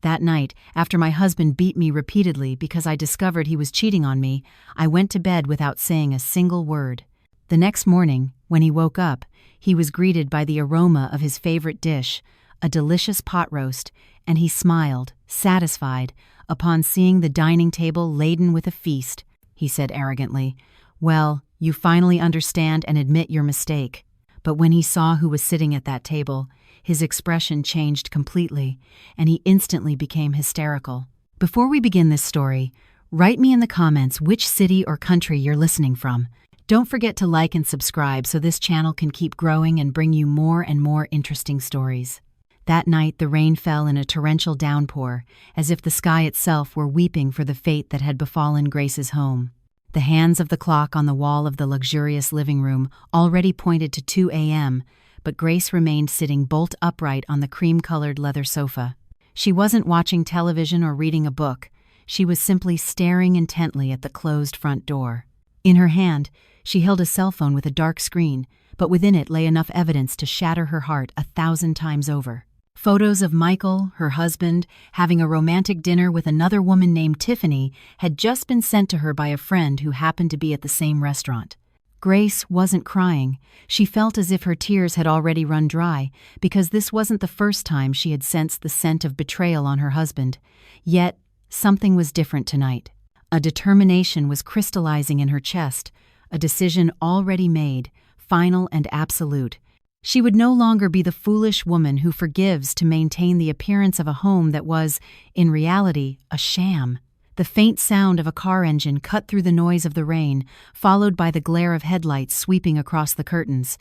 That night, after my husband beat me repeatedly because I discovered he was cheating on me, I went to bed without saying a single word. The next morning, when he woke up, he was greeted by the aroma of his favorite dish, a delicious pot roast, and he smiled, satisfied, upon seeing the dining table laden with a feast. He said arrogantly, "Well, you finally understand and admit your mistake." But when he saw who was sitting at that table, his expression changed completely, and he instantly became hysterical. Before we begin this story, write me in the comments which city or country you're listening from. Don't forget to like and subscribe so this channel can keep growing and bring you more and more interesting stories. That night, the rain fell in a torrential downpour, as if the sky itself were weeping for the fate that had befallen Grace's home. The hands of the clock on the wall of the luxurious living room already pointed to 2 a.m., but Grace remained sitting bolt upright on the cream-colored leather sofa. She wasn't watching television or reading a book. She was simply staring intently at the closed front door. In her hand, she held a cell phone with a dark screen, but within it lay enough evidence to shatter her heart 1,000 times over. Photos of Michael, her husband, having a romantic dinner with another woman named Tiffany had just been sent to her by a friend who happened to be at the same restaurant. Grace wasn't crying. She felt as if her tears had already run dry, because this wasn't the first time she had sensed the scent of betrayal on her husband. Yet, something was different tonight. A determination was crystallizing in her chest, a decision already made, final and absolute. She would no longer be the foolish woman who forgives to maintain the appearance of a home that was, in reality, a sham. The faint sound of a car engine cut through the noise of the rain, followed by the glare of headlights sweeping across the curtains.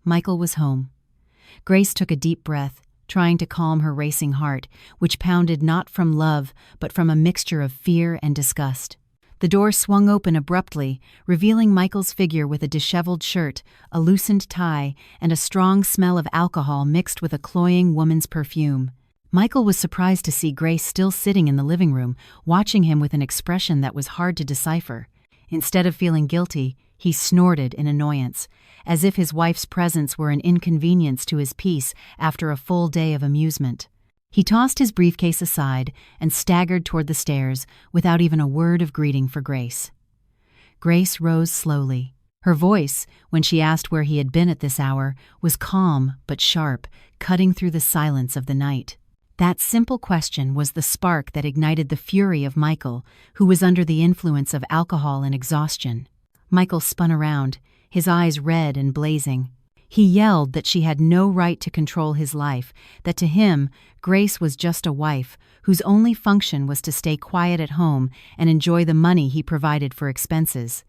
Michael was home. Grace took a deep breath, trying to calm her racing heart, which pounded not from love, but from a mixture of fear and disgust. The door swung open abruptly, revealing Michael's figure with a disheveled shirt, a loosened tie, and a strong smell of alcohol mixed with a cloying woman's perfume. Michael was surprised to see Grace still sitting in the living room, watching him with an expression that was hard to decipher. Instead of feeling guilty, he snorted in annoyance, as if his wife's presence were an inconvenience to his peace after a full day of amusement. He tossed his briefcase aside and staggered toward the stairs without even a word of greeting for Grace. Grace rose slowly. Her voice, when she asked where he had been at this hour, was calm but sharp, cutting through the silence of the night. That simple question was the spark that ignited the fury of Michael, who was under the influence of alcohol and exhaustion. Michael spun around, his eyes red and blazing. He yelled that she had no right to control his life, that to him, Grace was just a wife, whose only function was to stay quiet at home and enjoy the money he provided for expenses.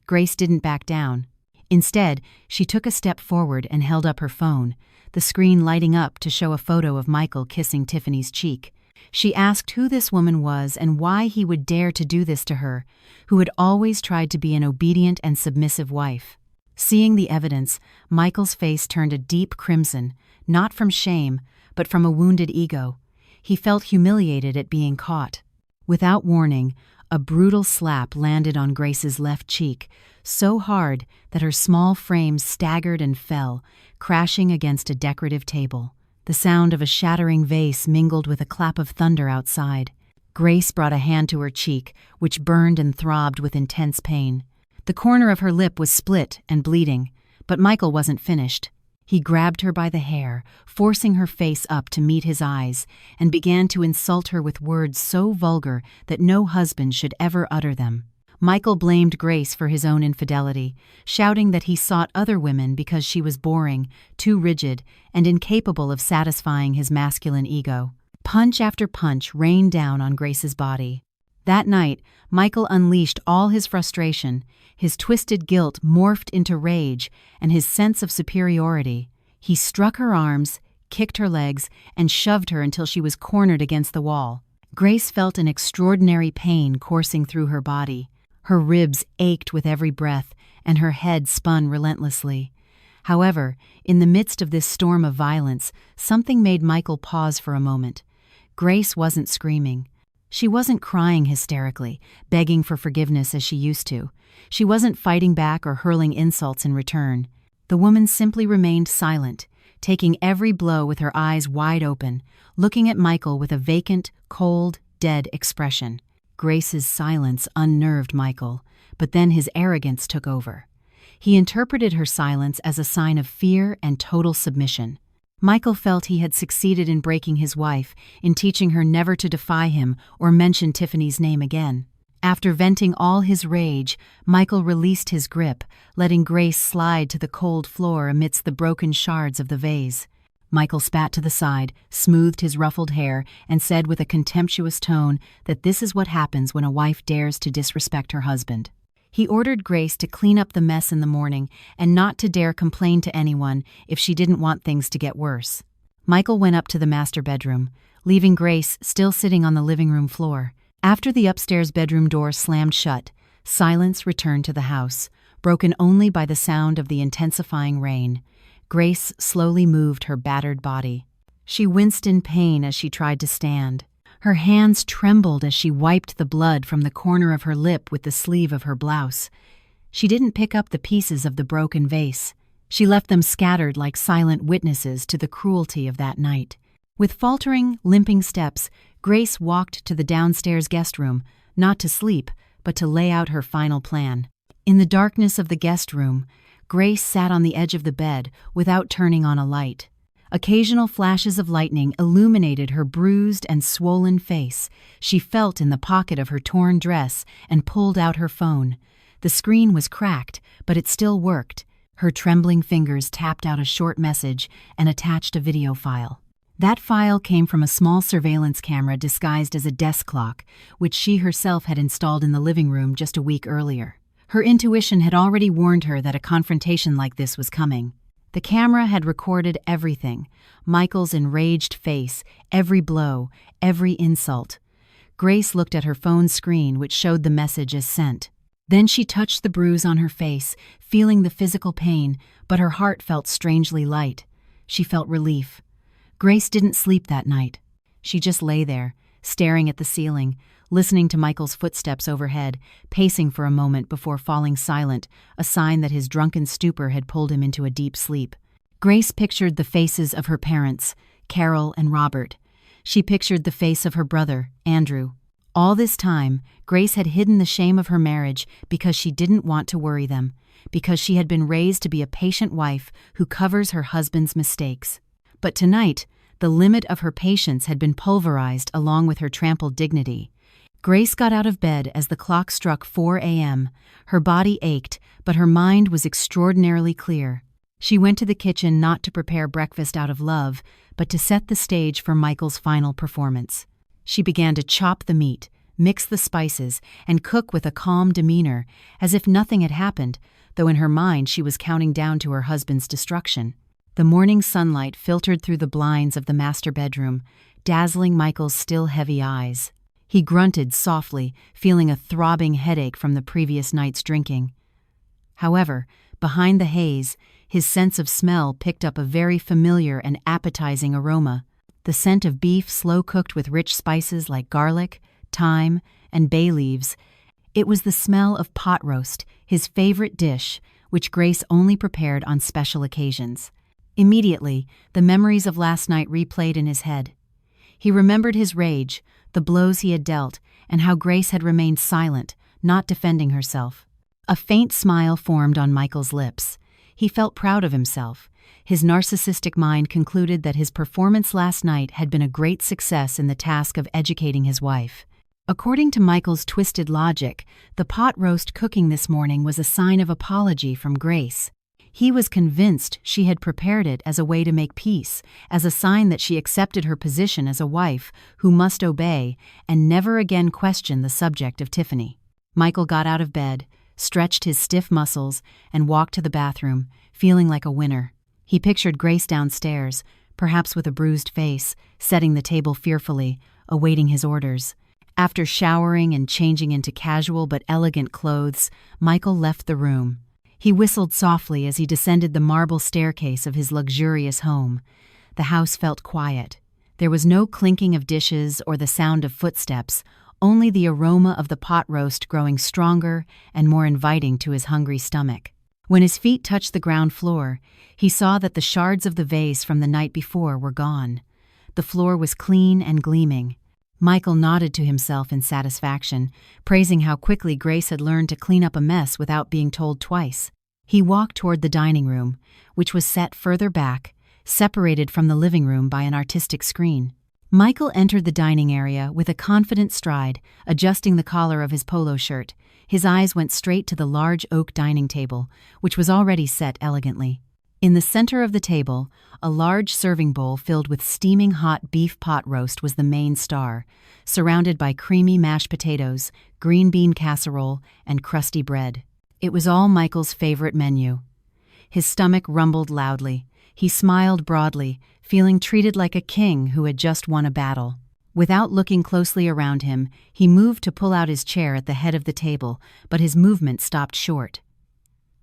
Grace didn't back down. Instead, she took a step forward and held up her phone, the screen lighting up to show a photo of Michael kissing Tiffany's cheek. She asked who this woman was and why he would dare to do this to her, who had always tried to be an obedient and submissive wife. Seeing the evidence, Michael's face turned a deep crimson, not from shame, but from a wounded ego. He felt humiliated at being caught. Without warning, a brutal slap landed on Grace's left cheek, so hard that her small frame staggered and fell, crashing against a decorative table. The sound of a shattering vase mingled with a clap of thunder outside. Grace brought a hand to her cheek, which burned and throbbed with intense pain. The corner of her lip was split and bleeding, but Michael wasn't finished. He grabbed her by the hair, forcing her face up to meet his eyes, and began to insult her with words so vulgar that no husband should ever utter them. Michael blamed Grace for his own infidelity, shouting that he sought other women because she was boring, too rigid, and incapable of satisfying his masculine ego. Punch after punch rained down on Grace's body. That night, Michael unleashed all his frustration. His twisted guilt morphed into rage, and his sense of superiority. He struck her arms, kicked her legs, and shoved her until she was cornered against the wall. Grace felt an extraordinary pain coursing through her body. Her ribs ached with every breath, and her head spun relentlessly. However, in the midst of this storm of violence, something made Michael pause for a moment. Grace wasn't screaming. She wasn't crying hysterically, begging for forgiveness as she used to. She wasn't fighting back or hurling insults in return. The woman simply remained silent. taking every blow with her eyes wide open, looking at Michael with a vacant, cold, dead expression. Grace's silence unnerved Michael, but then his arrogance took over. He interpreted her silence as a sign of fear and total submission. Michael felt he had succeeded in breaking his wife, in teaching her never to defy him or mention Tiffany's name again. After venting all his rage, Michael released his grip, letting Grace slide to the cold floor amidst the broken shards of the vase. Michael spat to the side, smoothed his ruffled hair, and said with a contemptuous tone that this is what happens when a wife dares to disrespect her husband. He ordered Grace to clean up the mess in the morning and not to dare complain to anyone if she didn't want things to get worse. Michael went up to the master bedroom, leaving Grace still sitting on the living room floor. After the upstairs bedroom door slammed shut, silence returned to the house, broken only by the sound of the intensifying rain. Grace slowly moved her battered body. She winced in pain as she tried to stand. Her hands trembled as she wiped the blood from the corner of her lip with the sleeve of her blouse. She didn't pick up the pieces of the broken vase. She left them scattered like silent witnesses to the cruelty of that night. With faltering, limping steps, Grace walked to the downstairs guest room, not to sleep, but to lay out her final plan. In the darkness of the guest room, Grace sat on the edge of the bed without turning on a light. Occasional flashes of lightning illuminated her bruised and swollen face. She felt in the pocket of her torn dress and pulled out her phone. The screen was cracked, but it still worked. Her trembling fingers tapped out a short message and attached a video file. That file came from a small surveillance camera disguised as a desk clock, which she herself had installed in the living room just a week earlier. Her intuition had already warned her that a confrontation like this was coming. The camera had recorded everything: Michael's enraged face, every blow, every insult. Grace looked at her phone screen, which showed the message as sent. Then she touched the bruise on her face, feeling the physical pain, but her heart felt strangely light. She felt relief. Grace didn't sleep that night. She just lay there, staring at the ceiling, listening to Michael's footsteps overhead, pacing for a moment before falling silent, a sign that his drunken stupor had pulled him into a deep sleep. Grace pictured the faces of her parents, Carol and Robert. She pictured the face of her brother, Andrew. All this time, Grace had hidden the shame of her marriage because she didn't want to worry them, because she had been raised to be a patient wife who covers her husband's mistakes. But tonight, the limit of her patience had been pulverized along with her trampled dignity. Grace got out of bed as the clock struck 4 a.m. Her body ached, but her mind was extraordinarily clear. She went to the kitchen not to prepare breakfast out of love, but to set the stage for Michael's final performance. She began to chop the meat, mix the spices, and cook with a calm demeanor, as if nothing had happened, though in her mind she was counting down to her husband's destruction. The morning sunlight filtered through the blinds of the master bedroom, dazzling Michael's still heavy eyes. He grunted softly, feeling a throbbing headache from the previous night's drinking. However, behind the haze, his sense of smell picked up a very familiar and appetizing aroma, the scent of beef slow-cooked with rich spices like garlic, thyme, and bay leaves. It was the smell of pot roast, his favorite dish, which Grace only prepared on special occasions. Immediately, the memories of last night replayed in his head. He remembered his rage, the blows he had dealt, and how Grace had remained silent, not defending herself. A faint smile formed on Michael's lips. He felt proud of himself. His narcissistic mind concluded that his performance last night had been a great success in the task of educating his wife. According to Michael's twisted logic, the pot roast cooking this morning was a sign of apology from Grace. He was convinced she had prepared it as a way to make peace, as a sign that she accepted her position as a wife who must obey and never again question the subject of Tiffany. Michael got out of bed, stretched his stiff muscles, and walked to the bathroom, feeling like a winner. He pictured Grace downstairs, perhaps with a bruised face, setting the table fearfully, awaiting his orders. After showering and changing into casual but elegant clothes, Michael left the room. He whistled softly as he descended the marble staircase of his luxurious home. The house felt quiet. There was no clinking of dishes or the sound of footsteps, only the aroma of the pot roast growing stronger and more inviting to his hungry stomach. When his feet touched the ground floor, he saw that the shards of the vase from the night before were gone. The floor was clean and gleaming. Michael nodded to himself in satisfaction, praising how quickly Grace had learned to clean up a mess without being told twice. He walked toward the dining room, which was set further back, separated from the living room by an artistic screen. Michael entered the dining area with a confident stride, adjusting the collar of his polo shirt. His eyes went straight to the large oak dining table, which was already set elegantly. In the center of the table, a large serving bowl filled with steaming hot beef pot roast was the main star, surrounded by creamy mashed potatoes, green bean casserole, and crusty bread. It was all Michael's favorite menu. His stomach rumbled loudly. He smiled broadly, feeling treated like a king who had just won a battle. Without looking closely around him, he moved to pull out his chair at the head of the table, but his movement stopped short.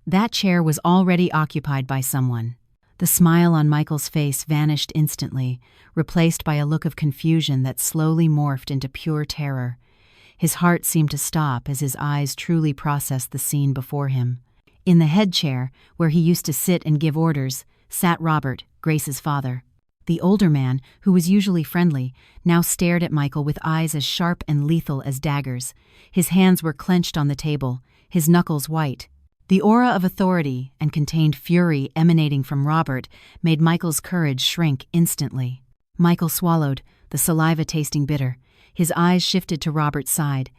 That chair was already occupied by someone. The smile on Michael's face vanished instantly, replaced by a look of confusion that slowly morphed into pure terror. His heart seemed to stop as his eyes truly processed the scene before him. In the head chair, where he used to sit and give orders, sat Robert, Grace's father. The older man, who was usually friendly, now stared at Michael with eyes as sharp and lethal as daggers. His hands were clenched on the table, his knuckles white. The aura of authority and contained fury emanating from Robert made Michael's courage shrink instantly. Michael swallowed, the saliva tasting bitter. His eyes shifted to Robert's side.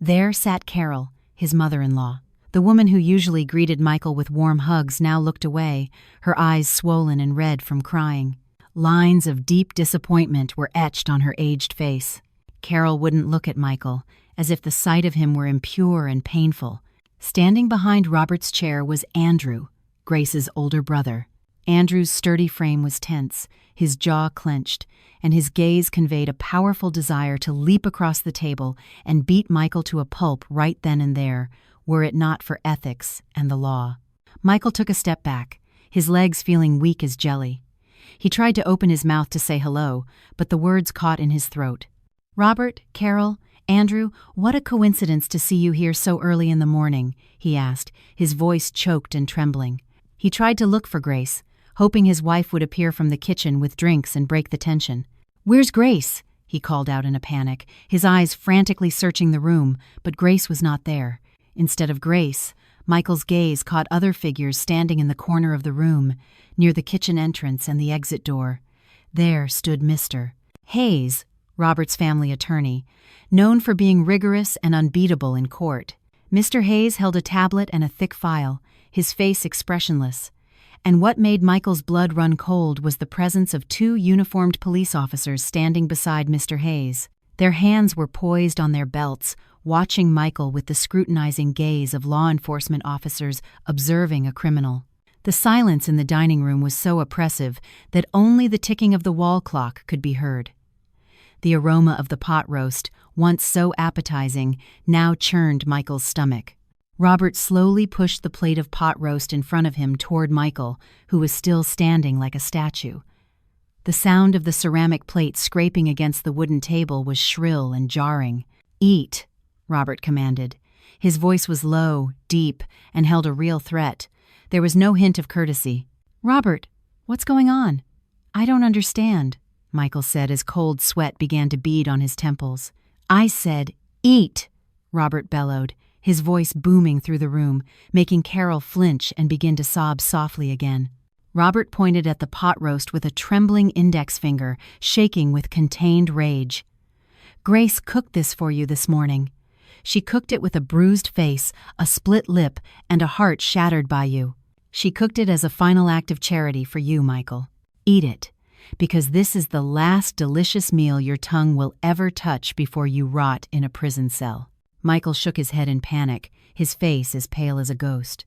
There sat Carol, his mother-in-law. The woman who usually greeted Michael with warm hugs now looked away, her eyes swollen and red from crying. Lines of deep disappointment were etched on her aged face. Carol wouldn't look at Michael, as if the sight of him were impure and painful. Standing behind Robert's chair was Andrew, Grace's older brother. Andrew's sturdy frame was tense, his jaw clenched, and his gaze conveyed a powerful desire to leap across the table and beat Michael to a pulp right then and there, were it not for ethics and the law. Michael took a step back, his legs feeling weak as jelly. He tried to open his mouth to say hello, but the words caught in his throat. "Robert, Carol, Andrew, what a coincidence to see you here so early in the morning," he asked, his voice choked and trembling. He tried to look for Grace, hoping his wife would appear from the kitchen with drinks and break the tension. "Where's Grace?" he called out in a panic, his eyes frantically searching the room, but Grace was not there. Instead of Grace, Michael's gaze caught other figures standing in the corner of the room, near the kitchen entrance and the exit door. There stood Mr. Hayes, Robert's family attorney, known for being rigorous and unbeatable in court. Mr. Hayes held a tablet and a thick file, his face expressionless. And what made Michael's blood run cold was the presence of two uniformed police officers standing beside Mr. Hayes. Their hands were poised on their belts, watching Michael with the scrutinizing gaze of law enforcement officers observing a criminal. The silence in the dining room was so oppressive that only the ticking of the wall clock could be heard. The aroma of the pot roast, once so appetizing, now churned Michael's stomach. Robert slowly pushed the plate of pot roast in front of him toward Michael, who was still standing like a statue. The sound of the ceramic plate scraping against the wooden table was shrill and jarring. "Eat," Robert commanded. His voice was low, deep, and held a real threat. There was no hint of courtesy. "Robert, what's going on?" "I don't understand," Michael said as cold sweat began to bead on his temples. "I said, eat," Robert bellowed, his voice booming through the room, making Carol flinch and begin to sob softly again. Robert pointed at the pot roast with a trembling index finger, shaking with contained rage. "Grace cooked this for you this morning. She cooked it with a bruised face, a split lip, and a heart shattered by you. She cooked it as a final act of charity for you, Michael. Eat it, because this is the last delicious meal your tongue will ever touch before you rot in a prison cell." Michael shook his head in panic, his face as pale as a ghost.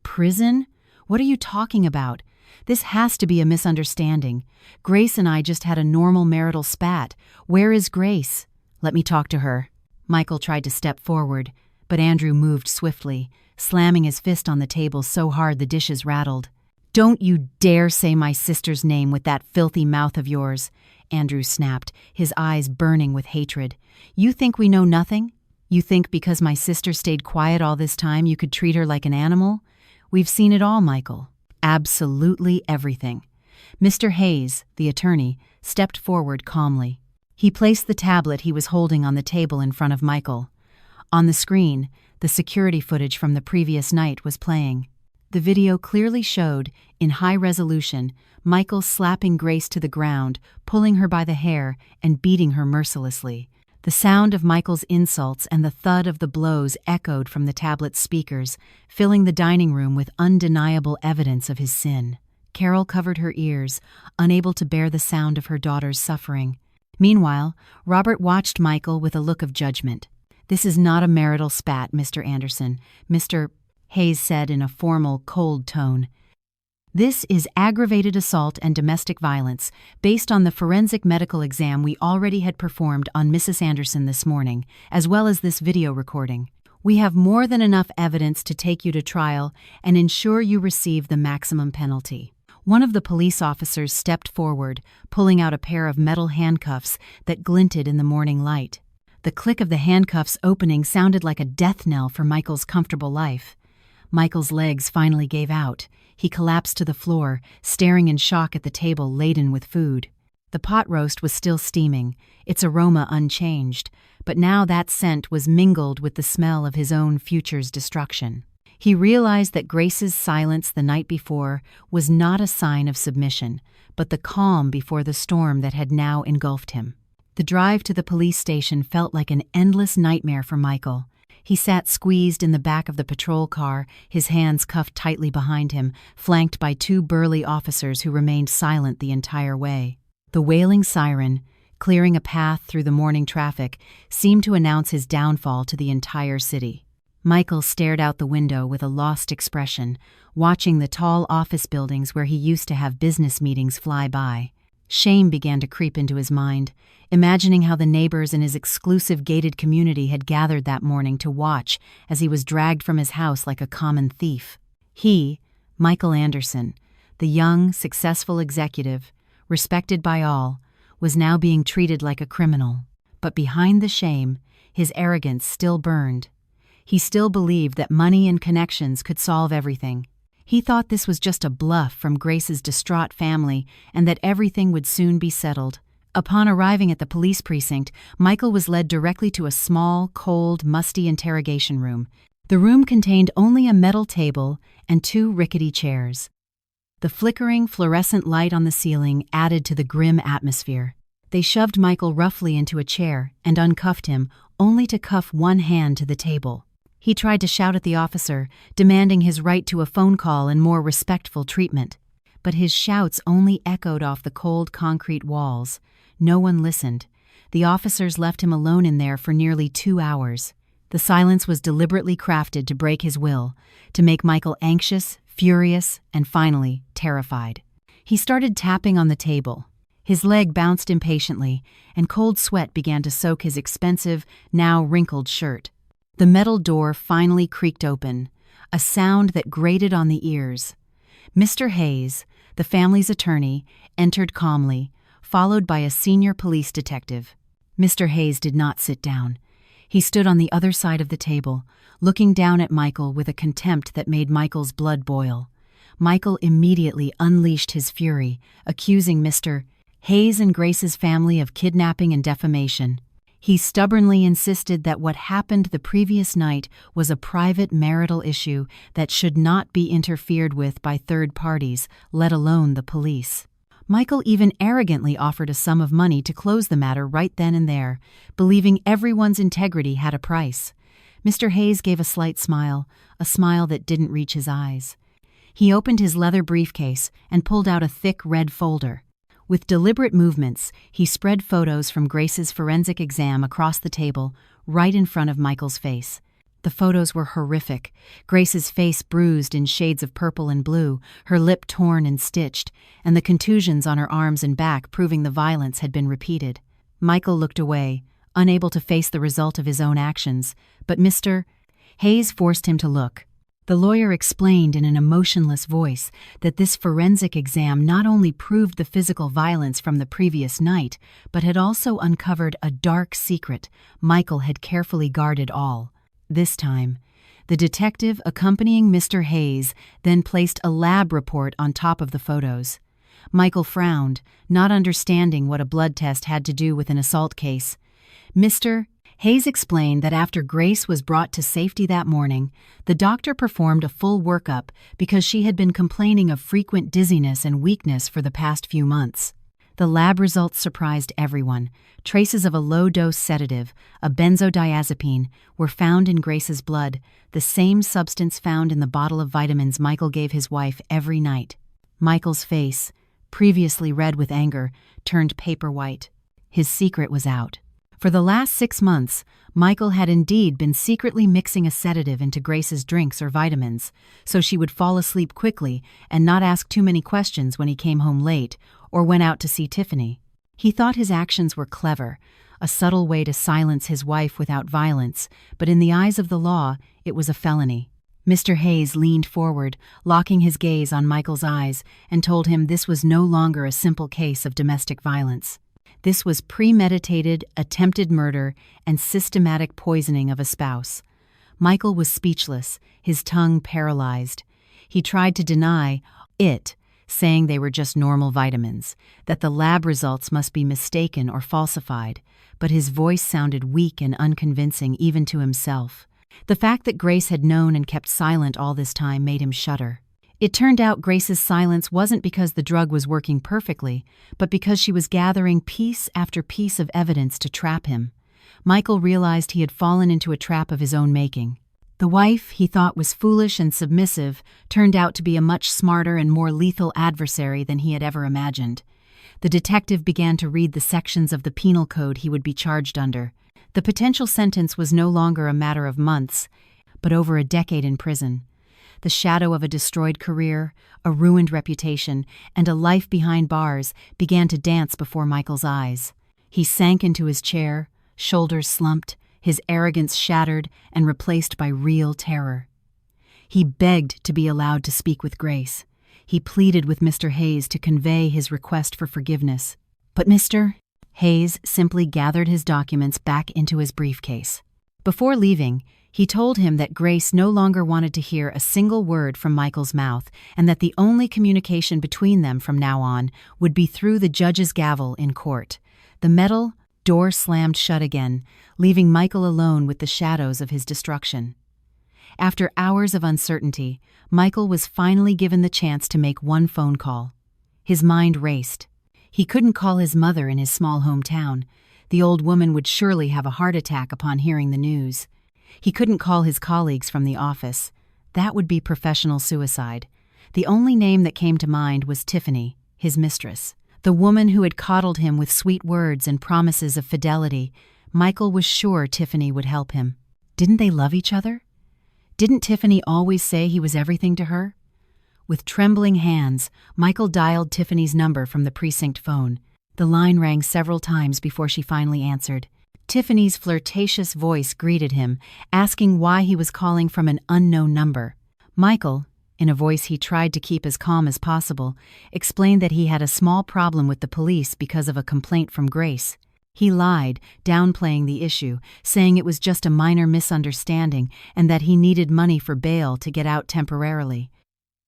"Prison? What are you talking about? This has to be a misunderstanding. Grace and I just had a normal marital spat. Where is Grace? Let me talk to her." Michael tried to step forward, but Andrew moved swiftly, slamming his fist on the table so hard the dishes rattled. "Don't you dare say my sister's name with that filthy mouth of yours," Andrew snapped, his eyes burning with hatred. "You think we know nothing? You think because my sister stayed quiet all this time you could treat her like an animal? We've seen it all, Michael. Absolutely everything. Mr. Hayes, the attorney, stepped forward calmly. He placed the tablet he was holding on the table in front of Michael. On the screen, the security footage from the previous night was playing. The video clearly showed, in high resolution, Michael slapping Grace to the ground, pulling her by the hair, and beating her mercilessly. The sound of Michael's insults and the thud of the blows echoed from the tablet's speakers, filling the dining room with undeniable evidence of his sin. Carol covered her ears, unable to bear the sound of her daughter's suffering. Meanwhile, Robert watched Michael with a look of judgment. "This is not a marital spat, Mr. Anderson," Mr. Hayes said in a formal, cold tone. "This is aggravated assault and domestic violence, based on the forensic medical exam we already had performed on Mrs. Anderson this morning, as well as this video recording. We have more than enough evidence to take you to trial and ensure you receive the maximum penalty." One of the police officers stepped forward, pulling out a pair of metal handcuffs that glinted in the morning light. The click of the handcuffs opening sounded like a death knell for Michael's comfortable life. Michael's legs finally gave out. He collapsed to the floor, staring in shock at the table laden with food. The pot roast was still steaming, its aroma unchanged, but now that scent was mingled with the smell of his own future's destruction. He realized that Grace's silence the night before was not a sign of submission, but the calm before the storm that had now engulfed him. The drive to the police station felt like an endless nightmare for Michael. He sat squeezed in the back of the patrol car, his hands cuffed tightly behind him, flanked by two burly officers who remained silent the entire way. The wailing siren, clearing a path through the morning traffic, seemed to announce his downfall to the entire city. Michael stared out the window with a lost expression, watching the tall office buildings where he used to have business meetings fly by. Shame began to creep into his mind, imagining how the neighbors in his exclusive gated community had gathered that morning to watch as he was dragged from his house like a common thief. He, Michael Anderson, the young, successful executive, respected by all, was now being treated like a criminal. But behind the shame, his arrogance still burned. He still believed that money and connections could solve everything. He thought this was just a bluff from Grace's distraught family and that everything would soon be settled. Upon arriving at the police precinct, Michael was led directly to a small, cold, musty interrogation room. The room contained only a metal table and two rickety chairs. The flickering, fluorescent light on the ceiling added to the grim atmosphere. They shoved Michael roughly into a chair and uncuffed him, only to cuff one hand to the table. He tried to shout at the officer, demanding his right to a phone call and more respectful treatment. But his shouts only echoed off the cold concrete walls. No one listened. The officers left him alone in there for nearly 2 hours. The silence was deliberately crafted to break his will, to make Michael anxious, furious, and finally, terrified. He started tapping on the table. His leg bounced impatiently, and cold sweat began to soak his expensive, now wrinkled shirt. The metal door finally creaked open, a sound that grated on the ears. Mr. Hayes, the family's attorney, entered calmly, followed by a senior police detective. Mr. Hayes did not sit down. He stood on the other side of the table, looking down at Michael with a contempt that made Michael's blood boil. Michael immediately unleashed his fury, accusing Mr. Hayes and Grace's family of kidnapping and defamation. He stubbornly insisted that what happened the previous night was a private marital issue that should not be interfered with by third parties, let alone the police. Michael even arrogantly offered a sum of money to close the matter right then and there, believing everyone's integrity had a price. Mr. Hayes gave a slight smile, a smile that didn't reach his eyes. He opened his leather briefcase and pulled out a thick red folder. With deliberate movements, he spread photos from Grace's forensic exam across the table, right in front of Michael's face. The photos were horrific. Grace's face bruised in shades of purple and blue, her lip torn and stitched, and the contusions on her arms and back proving the violence had been repeated. Michael looked away, unable to face the result of his own actions, but Mr. Hayes forced him to look. The lawyer explained in an emotionless voice that this forensic exam not only proved the physical violence from the previous night, but had also uncovered a dark secret Michael had carefully guarded all. This time, The detective accompanying Mr. Hayes then placed a lab report on top of the photos. Michael frowned, not understanding what a blood test had to do with an assault case. Mr. Hayes explained that after Grace was brought to safety that morning, the doctor performed a full workup because she had been complaining of frequent dizziness and weakness for the past few months. The lab results surprised everyone. Traces of a low-dose sedative, a benzodiazepine, were found in Grace's blood, the same substance found in the bottle of vitamins Michael gave his wife every night. Michael's face, previously red with anger, turned paper white. His secret was out. For the last 6 months, Michael had indeed been secretly mixing a sedative into Grace's drinks or vitamins, so she would fall asleep quickly and not ask too many questions when he came home late or went out to see Tiffany. He thought his actions were clever, a subtle way to silence his wife without violence, but in the eyes of the law, it was a felony. Mr. Hayes leaned forward, locking his gaze on Michael's eyes, and told him this was no longer a simple case of domestic violence. This was premeditated, attempted murder, and systematic poisoning of a spouse. Michael was speechless, his tongue paralyzed. He tried to deny it, saying they were just normal vitamins, that the lab results must be mistaken or falsified, but his voice sounded weak and unconvincing even to himself. The fact that Grace had known and kept silent all this time made him shudder. It turned out Grace's silence wasn't because the drug was working perfectly, but because she was gathering piece after piece of evidence to trap him. Michael realized he had fallen into a trap of his own making. The wife he thought was foolish and submissive turned out to be a much smarter and more lethal adversary than he had ever imagined. The detective began to read the sections of the penal code he would be charged under. The potential sentence was no longer a matter of months, but over a decade in prison. The shadow of a destroyed career, a ruined reputation, and a life behind bars began to dance before Michael's eyes. He sank into his chair, shoulders slumped, his arrogance shattered and replaced by real terror. He begged to be allowed to speak with Grace. He pleaded with Mr. Hayes to convey his request for forgiveness. But Mr. Hayes simply gathered his documents back into his briefcase. Before leaving, he told him that Grace no longer wanted to hear a single word from Michael's mouth and that the only communication between them from now on would be through the judge's gavel in court. The metal door slammed shut again, leaving Michael alone with the shadows of his destruction. After hours of uncertainty, Michael was finally given the chance to make one phone call. His mind raced. He couldn't call his mother in his small hometown. The old woman would surely have a heart attack upon hearing the news. He couldn't call his colleagues from the office. That would be professional suicide. The only name that came to mind was Tiffany, his mistress. The woman who had coddled him with sweet words and promises of fidelity. Michael was sure Tiffany would help him. Didn't they love each other? Didn't Tiffany always say he was everything to her? With trembling hands, Michael dialed Tiffany's number from the precinct phone. The line rang several times before she finally answered. Tiffany's flirtatious voice greeted him, asking why he was calling from an unknown number. Michael, in a voice he tried to keep as calm as possible, explained that he had a small problem with the police because of a complaint from Grace. He lied, downplaying the issue, saying it was just a minor misunderstanding and that he needed money for bail to get out temporarily.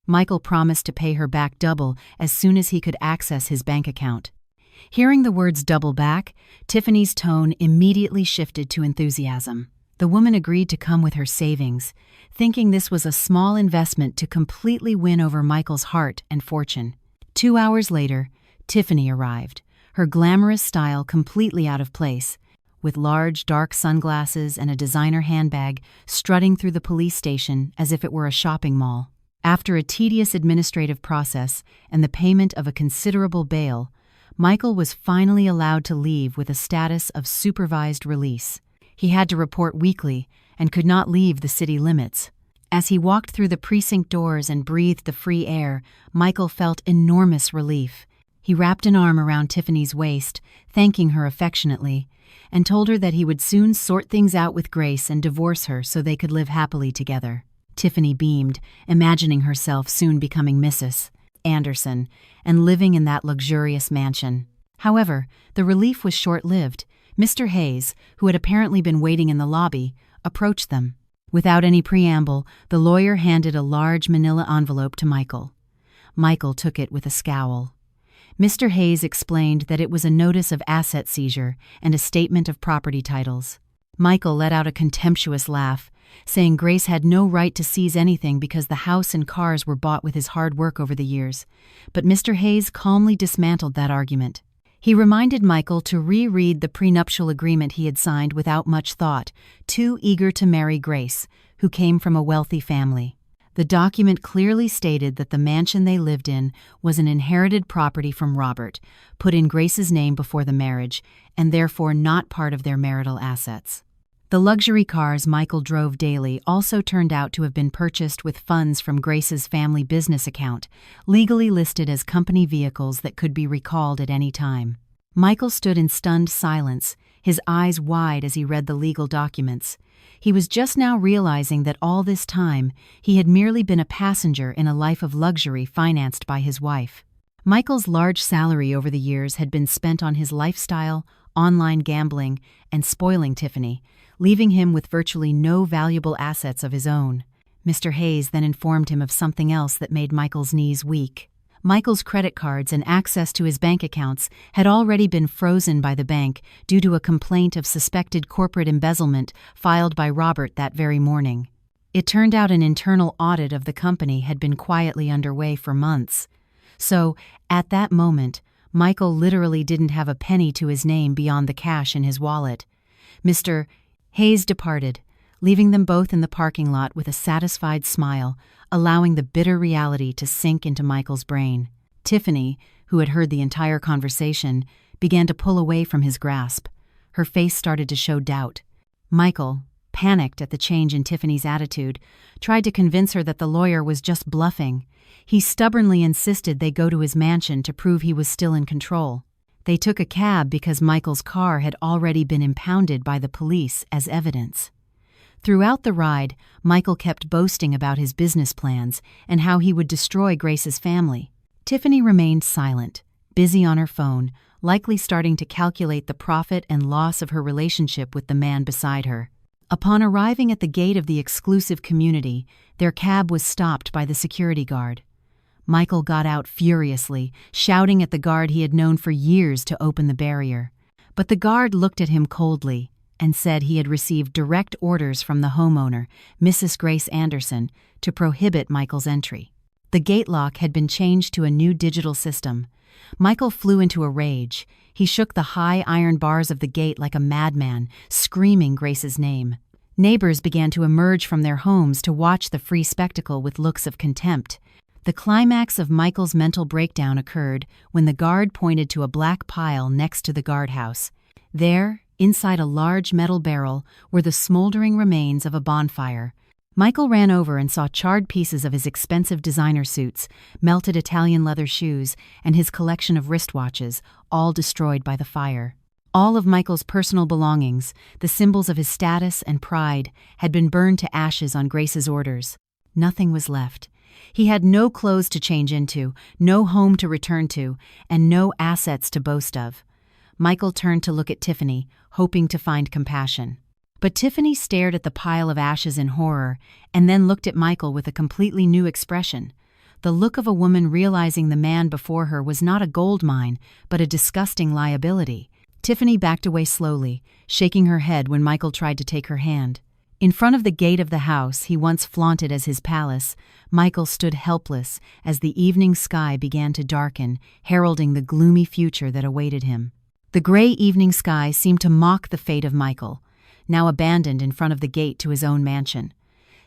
Michael promised to pay her back double as soon as he could access his bank account. Hearing the words double back, Tiffany's tone immediately shifted to enthusiasm. The woman agreed to come with her savings, thinking this was a small investment to completely win over Michael's heart and fortune. 2 hours later, Tiffany arrived, her glamorous style completely out of place, with large, dark sunglasses and a designer handbag, strutting through the police station as if it were a shopping mall. After a tedious administrative process and the payment of a considerable bail, Michael was finally allowed to leave with a status of supervised release. He had to report weekly and could not leave the city limits. As he walked through the precinct doors and breathed the free air, Michael felt enormous relief. He wrapped an arm around Tiffany's waist, thanking her affectionately, and told her that he would soon sort things out with Grace and divorce her so they could live happily together. Tiffany beamed, imagining herself soon becoming Mrs. Anderson and living in that luxurious mansion. However, the relief was short-lived. Mr. Hayes, who had apparently been waiting in the lobby, approached them. Without any preamble, the lawyer handed a large manila envelope to Michael. Michael took it with a scowl. Mr. Hayes explained that it was a notice of asset seizure and a statement of property titles. Michael let out a contemptuous laugh, saying Grace had no right to seize anything because the house and cars were bought with his hard work over the years. But Mr. Hayes calmly dismantled that argument. He reminded Michael to reread the prenuptial agreement he had signed without much thought, too eager to marry Grace, who came from a wealthy family. The document clearly stated that the mansion they lived in was an inherited property from Robert, put in Grace's name before the marriage, and therefore not part of their marital assets. The luxury cars Michael drove daily also turned out to have been purchased with funds from Grace's family business account, legally listed as company vehicles that could be recalled at any time. Michael stood in stunned silence, his eyes wide as he read the legal documents. He was just now realizing that all this time he had merely been a passenger in a life of luxury financed by his wife. Michael's large salary over the years had been spent on his lifestyle, online gambling, and spoiling Tiffany, leaving him with virtually no valuable assets of his own. Mr. Hayes then informed him of something else that made Michael's knees weak. Michael's credit cards and access to his bank accounts had already been frozen by the bank due to a complaint of suspected corporate embezzlement filed by Robert that very morning. It turned out an internal audit of the company had been quietly underway for months. So, at that moment, Michael literally didn't have a penny to his name beyond the cash in his wallet. Mr. Hayes departed, leaving them both in the parking lot with a satisfied smile, allowing the bitter reality to sink into Michael's brain. Tiffany, who had heard the entire conversation, began to pull away from his grasp. Her face started to show doubt. Michael, panicked at the change in Tiffany's attitude, tried to convince her that the lawyer was just bluffing. He stubbornly insisted they go to his mansion to prove he was still in control. They took a cab because Michael's car had already been impounded by the police as evidence. Throughout the ride, Michael kept boasting about his business plans and how he would destroy Grace's family. Tiffany remained silent, busy on her phone, likely starting to calculate the profit and loss of her relationship with the man beside her. Upon arriving at the gate of the exclusive community, their cab was stopped by the security guard. Michael got out furiously, shouting at the guard he had known for years to open the barrier. But the guard looked at him coldly and said he had received direct orders from the homeowner, Mrs. Grace Anderson, to prohibit Michael's entry. The gate lock had been changed to a new digital system. Michael flew into a rage. He shook the high iron bars of the gate like a madman, screaming Grace's name. Neighbors began to emerge from their homes to watch the free spectacle with looks of contempt. The climax of Michael's mental breakdown occurred when the guard pointed to a black pile next to the guardhouse. There, inside a large metal barrel, were the smoldering remains of a bonfire. Michael ran over and saw charred pieces of his expensive designer suits, melted Italian leather shoes, and his collection of wristwatches, all destroyed by the fire. All of Michael's personal belongings, the symbols of his status and pride, had been burned to ashes on Grace's orders. Nothing was left. He had no clothes to change into, no home to return to, and no assets to boast of. Michael turned to look at Tiffany, hoping to find compassion. But Tiffany stared at the pile of ashes in horror, and then looked at Michael with a completely new expression. The look of a woman realizing the man before her was not a gold mine, but a disgusting liability. Tiffany backed away slowly, shaking her head when Michael tried to take her hand. In front of the gate of the house he once flaunted as his palace, Michael stood helpless as the evening sky began to darken, heralding the gloomy future that awaited him. The gray evening sky seemed to mock the fate of Michael, now abandoned in front of the gate to his own mansion.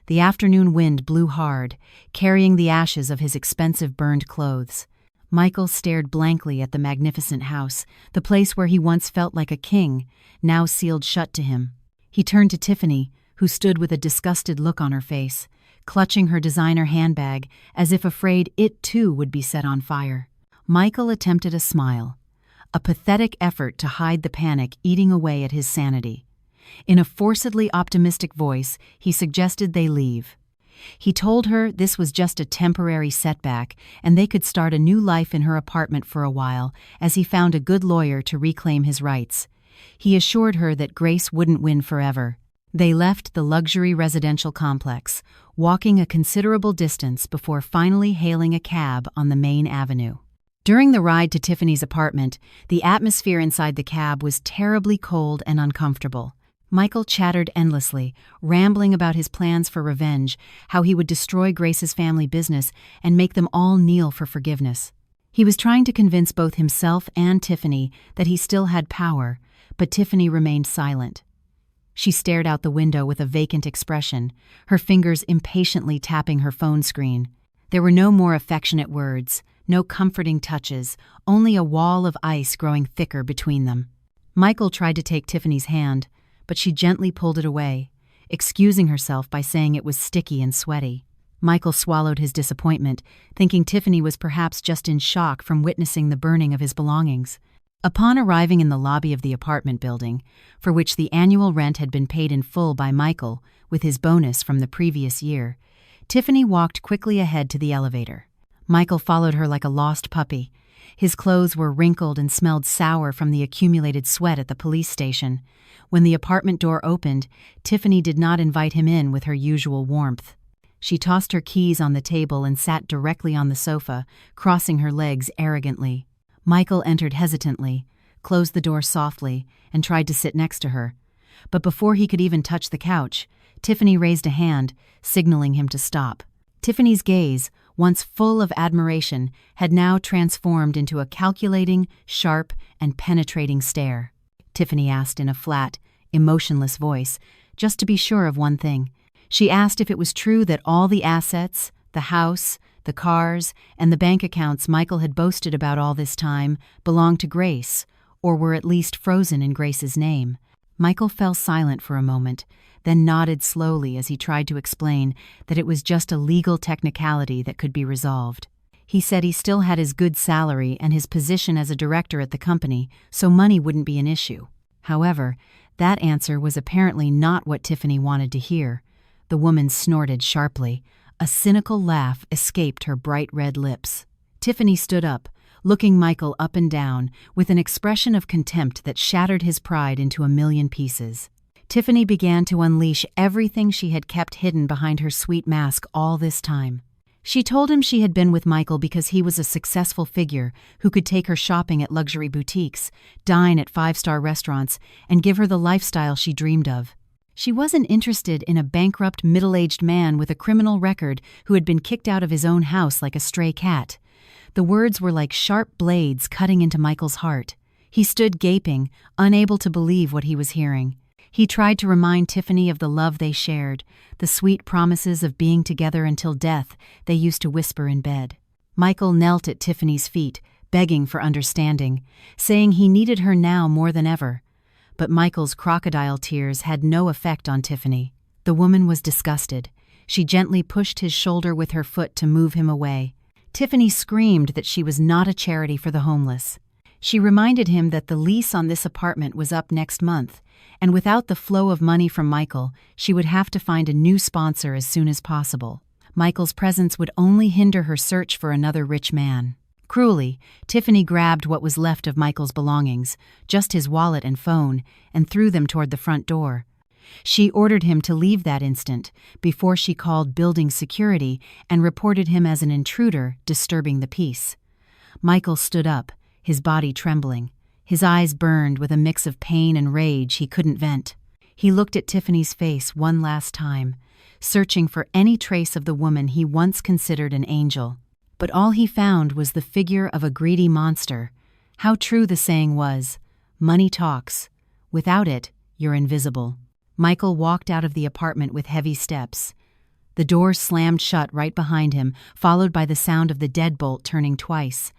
The afternoon wind blew hard, carrying the ashes of his expensive burned clothes. Michael stared blankly at the magnificent house, the place where he once felt like a king, now sealed shut to him. He turned to Tiffany, who stood with a disgusted look on her face, clutching her designer handbag as if afraid it too would be set on fire. Michael attempted a smile, a pathetic effort to hide the panic eating away at his sanity. In a forcedly optimistic voice, he suggested they leave. He told her this was just a temporary setback and they could start a new life in her apartment for a while as he found a good lawyer to reclaim his rights. He assured her that Grace wouldn't win forever. They left the luxury residential complex, walking a considerable distance before finally hailing a cab on the main avenue. During the ride to Tiffany's apartment, the atmosphere inside the cab was terribly cold and uncomfortable. Michael chattered endlessly, rambling about his plans for revenge, how he would destroy Grace's family business and make them all kneel for forgiveness. He was trying to convince both himself and Tiffany that he still had power, but Tiffany remained silent. She stared out the window with a vacant expression, her fingers impatiently tapping her phone screen. There were no more affectionate words, no comforting touches, only a wall of ice growing thicker between them. Michael tried to take Tiffany's hand, but she gently pulled it away, excusing herself by saying it was sticky and sweaty. Michael swallowed his disappointment, thinking Tiffany was perhaps just in shock from witnessing the burning of his belongings. Upon arriving in the lobby of the apartment building, for which the annual rent had been paid in full by Michael with his bonus from the previous year, Tiffany walked quickly ahead to the elevator. Michael followed her like a lost puppy. His clothes were wrinkled and smelled sour from the accumulated sweat at the police station. When the apartment door opened, Tiffany did not invite him in with her usual warmth. She tossed her keys on the table and sat directly on the sofa, crossing her legs arrogantly. Michael entered hesitantly, closed the door softly, and tried to sit next to her. But before he could even touch the couch, Tiffany raised a hand, signaling him to stop. Tiffany's gaze, once full of admiration, had now transformed into a calculating, sharp, and penetrating stare. Tiffany asked in a flat, emotionless voice, just to be sure of one thing. She asked if it was true that all the assets, the house, the cars, and the bank accounts Michael had boasted about all this time belonged to Grace, or were at least frozen in Grace's name. Michael fell silent for a moment, then nodded slowly as he tried to explain that it was just a legal technicality that could be resolved. He said he still had his good salary and his position as a director at the company, so money wouldn't be an issue. However, that answer was apparently not what Tiffany wanted to hear. The woman snorted sharply. A cynical laugh escaped her bright red lips. Tiffany stood up, looking Michael up and down, with an expression of contempt that shattered his pride into a million pieces. Tiffany began to unleash everything she had kept hidden behind her sweet mask all this time. She told him she had been with Michael because he was a successful figure who could take her shopping at luxury boutiques, dine at five-star restaurants, and give her the lifestyle she dreamed of. She wasn't interested in a bankrupt, middle-aged man with a criminal record who had been kicked out of his own house like a stray cat. The words were like sharp blades cutting into Michael's heart. He stood gaping, unable to believe what he was hearing. He tried to remind Tiffany of the love they shared, the sweet promises of being together until death they used to whisper in bed. Michael knelt at Tiffany's feet, begging for understanding, saying he needed her now more than ever. But Michael's crocodile tears had no effect on Tiffany. The woman was disgusted. She gently pushed his shoulder with her foot to move him away. Tiffany screamed that she was not a charity for the homeless. She reminded him that the lease on this apartment was up next month, and without the flow of money from Michael, she would have to find a new sponsor as soon as possible. Michael's presence would only hinder her search for another rich man. Cruelly, Tiffany grabbed what was left of Michael's belongings, just his wallet and phone, and threw them toward the front door. She ordered him to leave that instant, before she called building security and reported him as an intruder disturbing the peace. Michael stood up, his body trembling. His eyes burned with a mix of pain and rage he couldn't vent. He looked at Tiffany's face one last time, searching for any trace of the woman he once considered an angel. But all he found was the figure of a greedy monster. How true the saying was, money talks. Without it, you're invisible. Michael walked out of the apartment with heavy steps. The door slammed shut right behind him, followed by the sound of the deadbolt turning twice.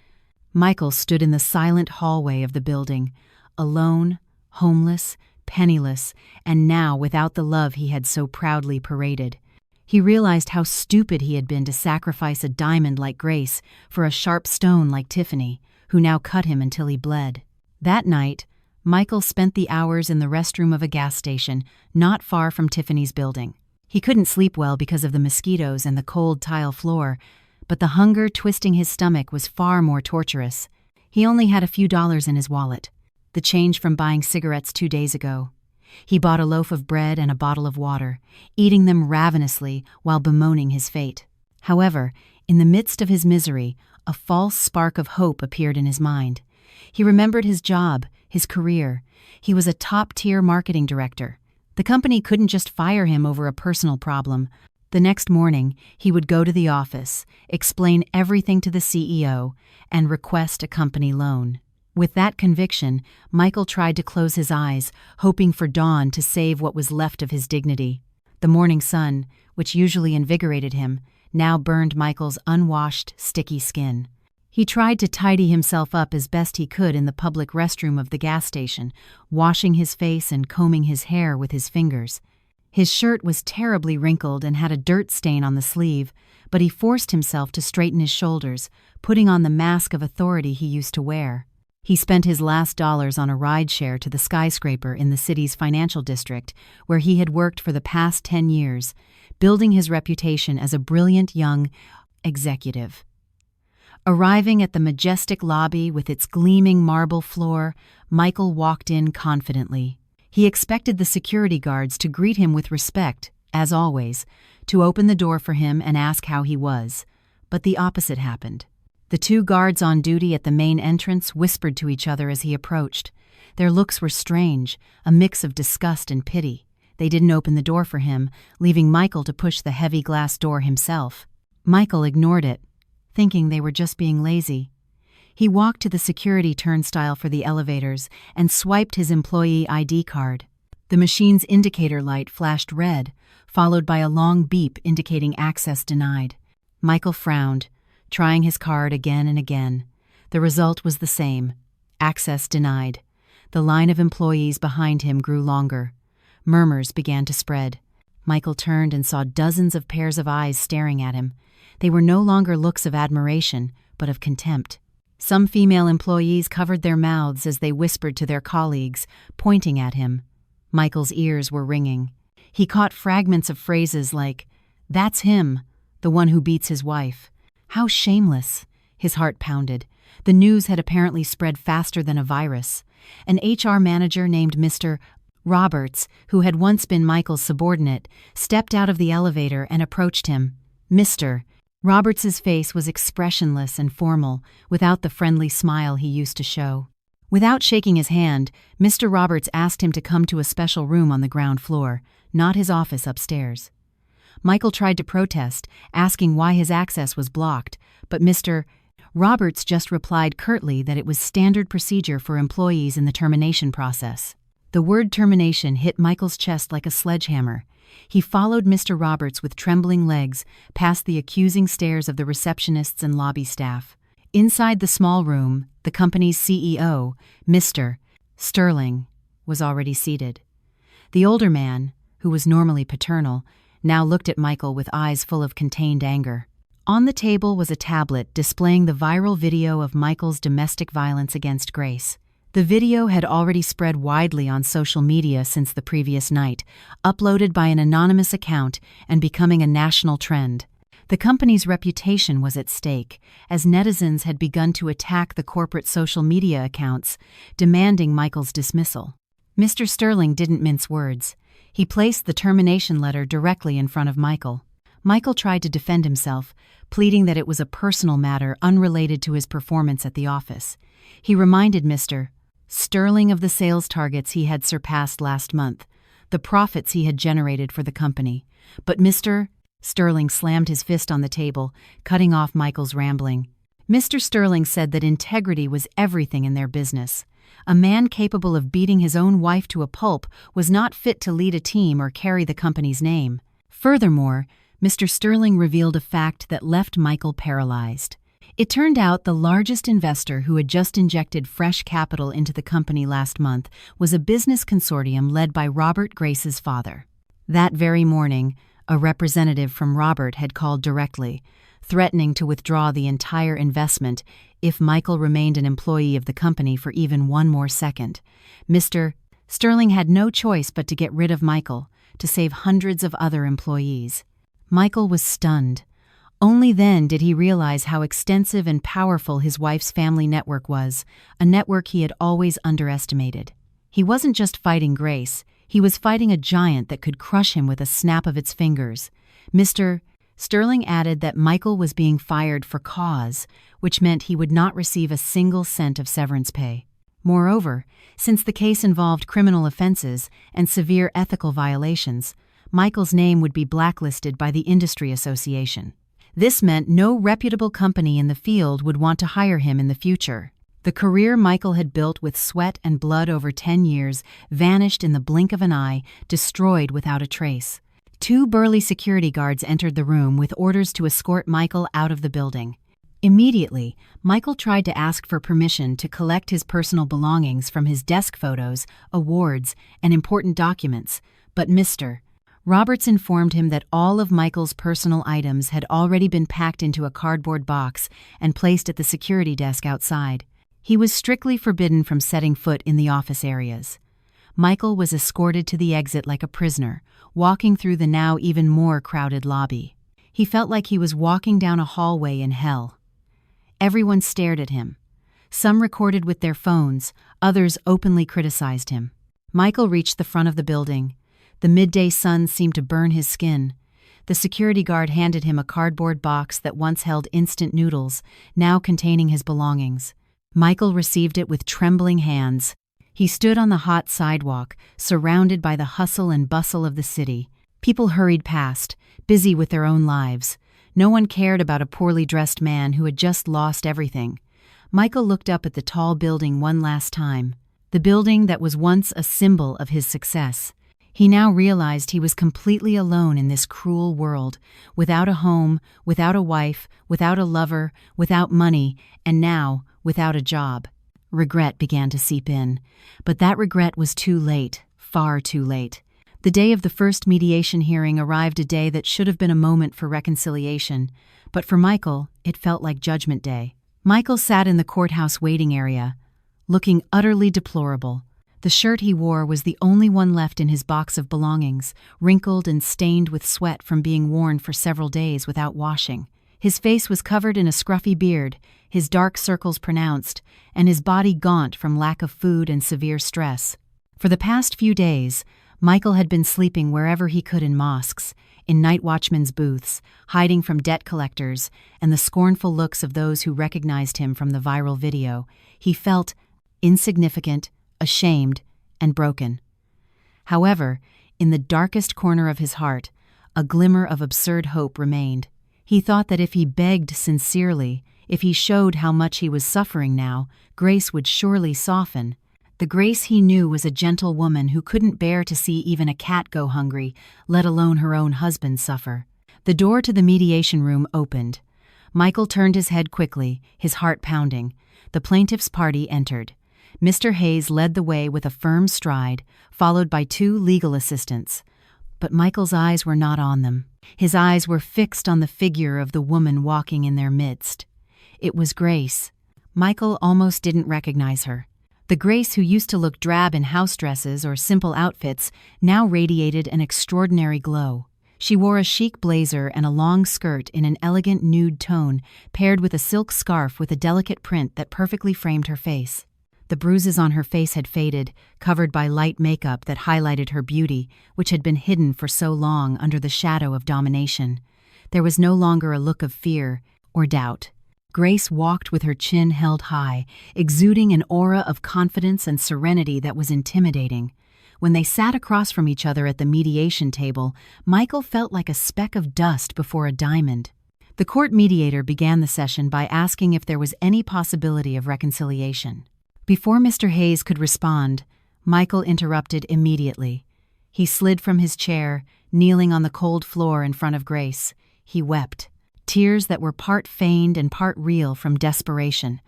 Michael stood in the silent hallway of the building, alone, homeless, penniless, and now without the love he had so proudly paraded. He realized how stupid he had been to sacrifice a diamond like Grace for a sharp stone like Tiffany, who now cut him until he bled. That night, Michael spent the hours in the restroom of a gas station not far from Tiffany's building. He couldn't sleep well because of the mosquitoes and the cold tile floor, but the hunger twisting his stomach was far more torturous. He only had a few dollars in his wallet, the change from buying cigarettes 2 days ago. He bought a loaf of bread and a bottle of water, eating them ravenously while bemoaning his fate. However, in the midst of his misery, a false spark of hope appeared in his mind. He remembered his job, his career. He was a top-tier marketing director. The company couldn't just fire him over a personal problem. The next morning, he would go to the office, explain everything to the CEO, and request a company loan. With that conviction, Michael tried to close his eyes, hoping for dawn to save what was left of his dignity. The morning sun, which usually invigorated him, now burned Michael's unwashed, sticky skin. He tried to tidy himself up as best he could in the public restroom of the gas station, washing his face and combing his hair with his fingers. His shirt was terribly wrinkled and had a dirt stain on the sleeve, but he forced himself to straighten his shoulders, putting on the mask of authority he used to wear. He spent his last dollars on a rideshare to the skyscraper in the city's financial district, where he had worked for the past 10 years, building his reputation as a brilliant young executive. Arriving at the majestic lobby with its gleaming marble floor, Michael walked in confidently. He expected the security guards to greet him with respect, as always, to open the door for him and ask how he was. But the opposite happened. The two guards on duty at the main entrance whispered to each other as he approached. Their looks were strange, a mix of disgust and pity. They didn't open the door for him, leaving Michael to push the heavy glass door himself. Michael ignored it, thinking they were just being lazy. He walked to the security turnstile for the elevators and swiped his employee ID card. The machine's indicator light flashed red, followed by a long beep indicating access denied. Michael frowned, trying his card again and again. The result was the same: access denied. The line of employees behind him grew longer. Murmurs began to spread. Michael turned and saw dozens of pairs of eyes staring at him. They were no longer looks of admiration, but of contempt. Some female employees covered their mouths as they whispered to their colleagues, pointing at him. Michael's ears were ringing. He caught fragments of phrases like, "That's him, the one who beats his wife." How shameless! His heart pounded. The news had apparently spread faster than a virus. An HR manager named Mr. Roberts, who had once been Michael's subordinate, stepped out of the elevator and approached him. Mr. Roberts's face was expressionless and formal, without the friendly smile he used to show. Without shaking his hand, Mr. Roberts asked him to come to a special room on the ground floor, not his office upstairs. Michael tried to protest, asking why his access was blocked, but Mr. Roberts just replied curtly that it was standard procedure for employees in the termination process. The word termination hit Michael's chest like a sledgehammer. He followed Mr. Roberts with trembling legs past the accusing stares of the receptionists and lobby staff. Inside the small room, the company's CEO, Mr. Sterling, was already seated. The older man, who was normally paternal, now looked at Michael with eyes full of contained anger. On the table was a tablet displaying the viral video of Michael's domestic violence against Grace. The video had already spread widely on social media since the previous night, uploaded by an anonymous account and becoming a national trend. The company's reputation was at stake, as netizens had begun to attack the corporate social media accounts, demanding Michael's dismissal. Mr. Sterling didn't mince words. He placed the termination letter directly in front of Michael. Michael tried to defend himself, pleading that it was a personal matter unrelated to his performance at the office. He reminded Mr. Sterling of the sales targets he had surpassed last month, the profits he had generated for the company. But Mr. Sterling slammed his fist on the table, cutting off Michael's rambling. Mr. Sterling said that integrity was everything in their business. A man capable of beating his own wife to a pulp was not fit to lead a team or carry the company's name. Furthermore, Mr. Sterling revealed a fact that left Michael paralyzed. It turned out the largest investor who had just injected fresh capital into the company last month was a business consortium led by Robert Grace's father. That very morning, a representative from Robert had called directly, threatening to withdraw the entire investment if Michael remained an employee of the company for even one more second. Mr. Sterling had no choice but to get rid of Michael, to save hundreds of other employees. Michael was stunned. Only then did he realize how extensive and powerful his wife's family network was, a network he had always underestimated. He wasn't just fighting Grace, He was fighting a giant that could crush him with a snap of its fingers. Mr. Sterling added that Michael was being fired for cause, which meant he would not receive a single cent of severance pay. Moreover, since the case involved criminal offenses and severe ethical violations, Michael's name would be blacklisted by the industry association. This meant no reputable company in the field would want to hire him in the future. The career Michael had built with sweat and blood over 10 years vanished in the blink of an eye, destroyed without a trace. 2 burly security guards entered the room with orders to escort Michael out of the building. Immediately, Michael tried to ask for permission to collect his personal belongings from his desk photos, awards, and important documents, but Mr. Roberts informed him that all of Michael's personal items had already been packed into a cardboard box and placed at the security desk outside. He was strictly forbidden from setting foot in the office areas. Michael was escorted to the exit like a prisoner, walking through the now even more crowded lobby. He felt like he was walking down a hallway in hell. Everyone stared at him. Some recorded with their phones, others openly criticized him. Michael reached the front of the building. The midday sun seemed to burn his skin. The security guard handed him a cardboard box that once held instant noodles, now containing his belongings. Michael received it with trembling hands. He stood on the hot sidewalk, surrounded by the hustle and bustle of the city. People hurried past, busy with their own lives. No one cared about a poorly dressed man who had just lost everything. Michael looked up at the tall building one last time, the building that was once a symbol of his success. He now realized he was completely alone in this cruel world, without a home, without a wife, without a lover, without money, and now without a job. Regret began to seep in, but that regret was too late, far too late. The day of the first mediation hearing arrived, a day that should have been a moment for reconciliation, but for Michael, it felt like Judgment Day. Michael sat in the courthouse waiting area, looking utterly deplorable. The shirt he wore was the only one left in his box of belongings, wrinkled and stained with sweat from being worn for several days without washing. His face was covered in a scruffy beard, his dark circles pronounced, and his body gaunt from lack of food and severe stress. For the past few days, Michael had been sleeping wherever he could in mosques, in night watchmen's booths, hiding from debt collectors, and the scornful looks of those who recognized him from the viral video. He felt insignificant, ashamed, and broken. However, in the darkest corner of his heart, a glimmer of absurd hope remained. He thought that if he begged sincerely, if he showed how much he was suffering now, Grace would surely soften. The Grace he knew was a gentle woman who couldn't bear to see even a cat go hungry, let alone her own husband suffer. The door to the mediation room opened. Michael turned his head quickly, his heart pounding. The plaintiff's party entered. Mr. Hayes led the way with a firm stride, followed by 2 legal assistants. But Michael's eyes were not on them. His eyes were fixed on the figure of the woman walking in their midst. It was Grace. Michael almost didn't recognize her. The Grace who used to look drab in house dresses or simple outfits now radiated an extraordinary glow. She wore a chic blazer and a long skirt in an elegant nude tone, paired with a silk scarf with a delicate print that perfectly framed her face. The bruises on her face had faded, covered by light makeup that highlighted her beauty, which had been hidden for so long under the shadow of domination. There was no longer a look of fear or doubt. Grace walked with her chin held high, exuding an aura of confidence and serenity that was intimidating. When they sat across from each other at the mediation table, Michael felt like a speck of dust before a diamond. The court mediator began the session by asking if there was any possibility of reconciliation. Before Mr. Hayes could respond, Michael interrupted immediately. He slid from his chair, kneeling on the cold floor in front of Grace. He wept. Tears that were part feigned and part real from desperation.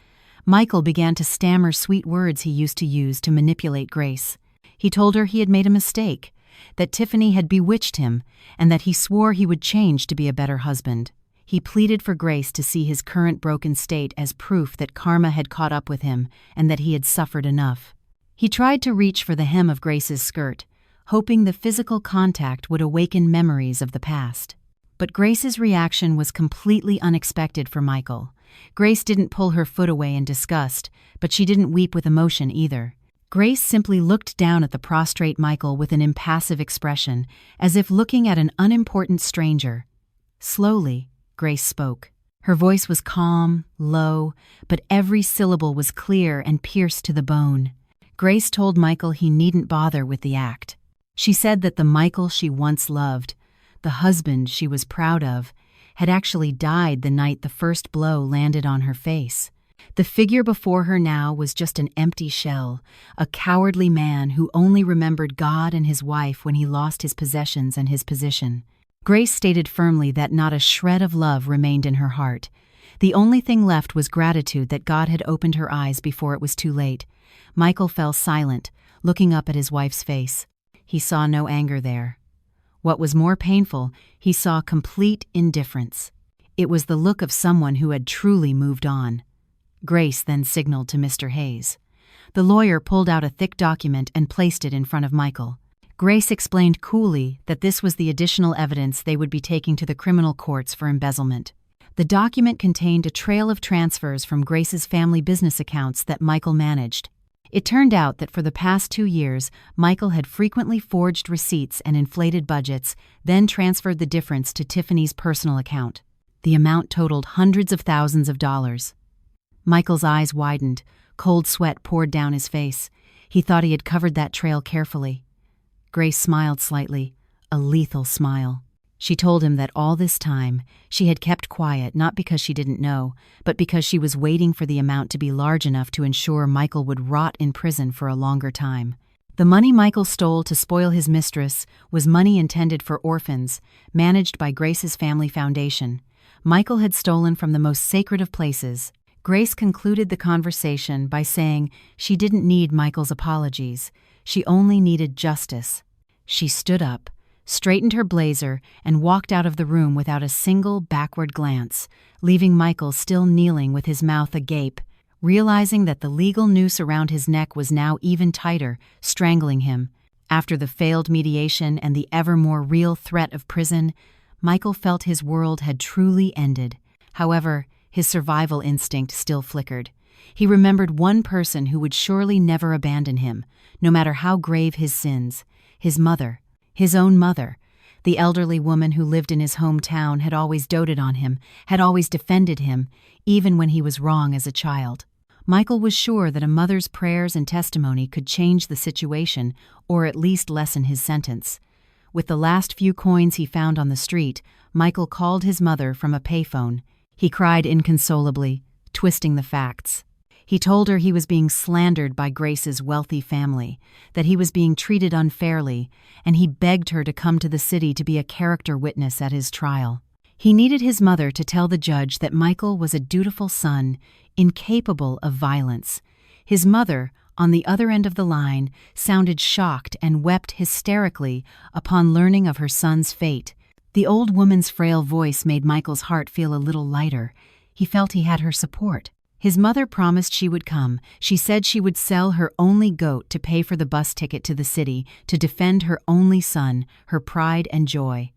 Michael began to stammer sweet words he used to use to manipulate Grace. He told her he had made a mistake, that Tiffany had bewitched him, and that he swore he would change to be a better husband. He pleaded for Grace to see his current broken state as proof that karma had caught up with him and that he had suffered enough. He tried to reach for the hem of Grace's skirt, hoping the physical contact would awaken memories of the past. But Grace's reaction was completely unexpected for Michael. Grace didn't pull her foot away in disgust, but she didn't weep with emotion either. Grace simply looked down at the prostrate Michael with an impassive expression, as if looking at an unimportant stranger. Slowly, Grace spoke. Her voice was calm, low, but every syllable was clear and pierced to the bone. Grace told Michael he needn't bother with the act. She said that the Michael she once loved, the husband she was proud of, had actually died the night the first blow landed on her face. The figure before her now was just an empty shell, a cowardly man who only remembered God and his wife when he lost his possessions and his position. Grace stated firmly that not a shred of love remained in her heart. The only thing left was gratitude that God had opened her eyes before it was too late. Michael fell silent, looking up at his wife's face. He saw no anger there. What was more painful, he saw complete indifference. It was the look of someone who had truly moved on. Grace then signaled to Mr. Hayes. The lawyer pulled out a thick document and placed it in front of Michael. Grace explained coolly that this was the additional evidence they would be taking to the criminal courts for embezzlement. The document contained a trail of transfers from Grace's family business accounts that Michael managed. It turned out that for the past 2 years, Michael had frequently forged receipts and inflated budgets, then transferred the difference to Tiffany's personal account. The amount totaled hundreds of thousands of dollars. Michael's eyes widened. Cold sweat poured down his face. He thought he had covered that trail carefully. Grace smiled slightly, a lethal smile. She told him that all this time, she had kept quiet not because she didn't know, but because she was waiting for the amount to be large enough to ensure Michael would rot in prison for a longer time. The money Michael stole to spoil his mistress was money intended for orphans, managed by Grace's family foundation. Michael had stolen from the most sacred of places. Grace concluded the conversation by saying she didn't need Michael's apologies. She only needed justice. She stood up, straightened her blazer, and walked out of the room without a single backward glance, leaving Michael still kneeling with his mouth agape, realizing that the legal noose around his neck was now even tighter, strangling him. After the failed mediation and the ever more real threat of prison, Michael felt his world had truly ended. However, his survival instinct still flickered. He remembered one person who would surely never abandon him, no matter how grave his sins. His mother. His own mother. The elderly woman who lived in his hometown had always doted on him, had always defended him, even when he was wrong as a child. Michael was sure that a mother's prayers and testimony could change the situation, or at least lessen his sentence. With the last few coins he found on the street, Michael called his mother from a payphone. He cried inconsolably, twisting the facts. He told her he was being slandered by Grace's wealthy family, that he was being treated unfairly, and he begged her to come to the city to be a character witness at his trial. He needed his mother to tell the judge that Michael was a dutiful son, incapable of violence. His mother, on the other end of the line, sounded shocked and wept hysterically upon learning of her son's fate. The old woman's frail voice made Michael's heart feel a little lighter. He felt he had her support. His mother promised she would come. She said she would sell her only goat to pay for the bus ticket to the city, to defend her only son, her pride and joy.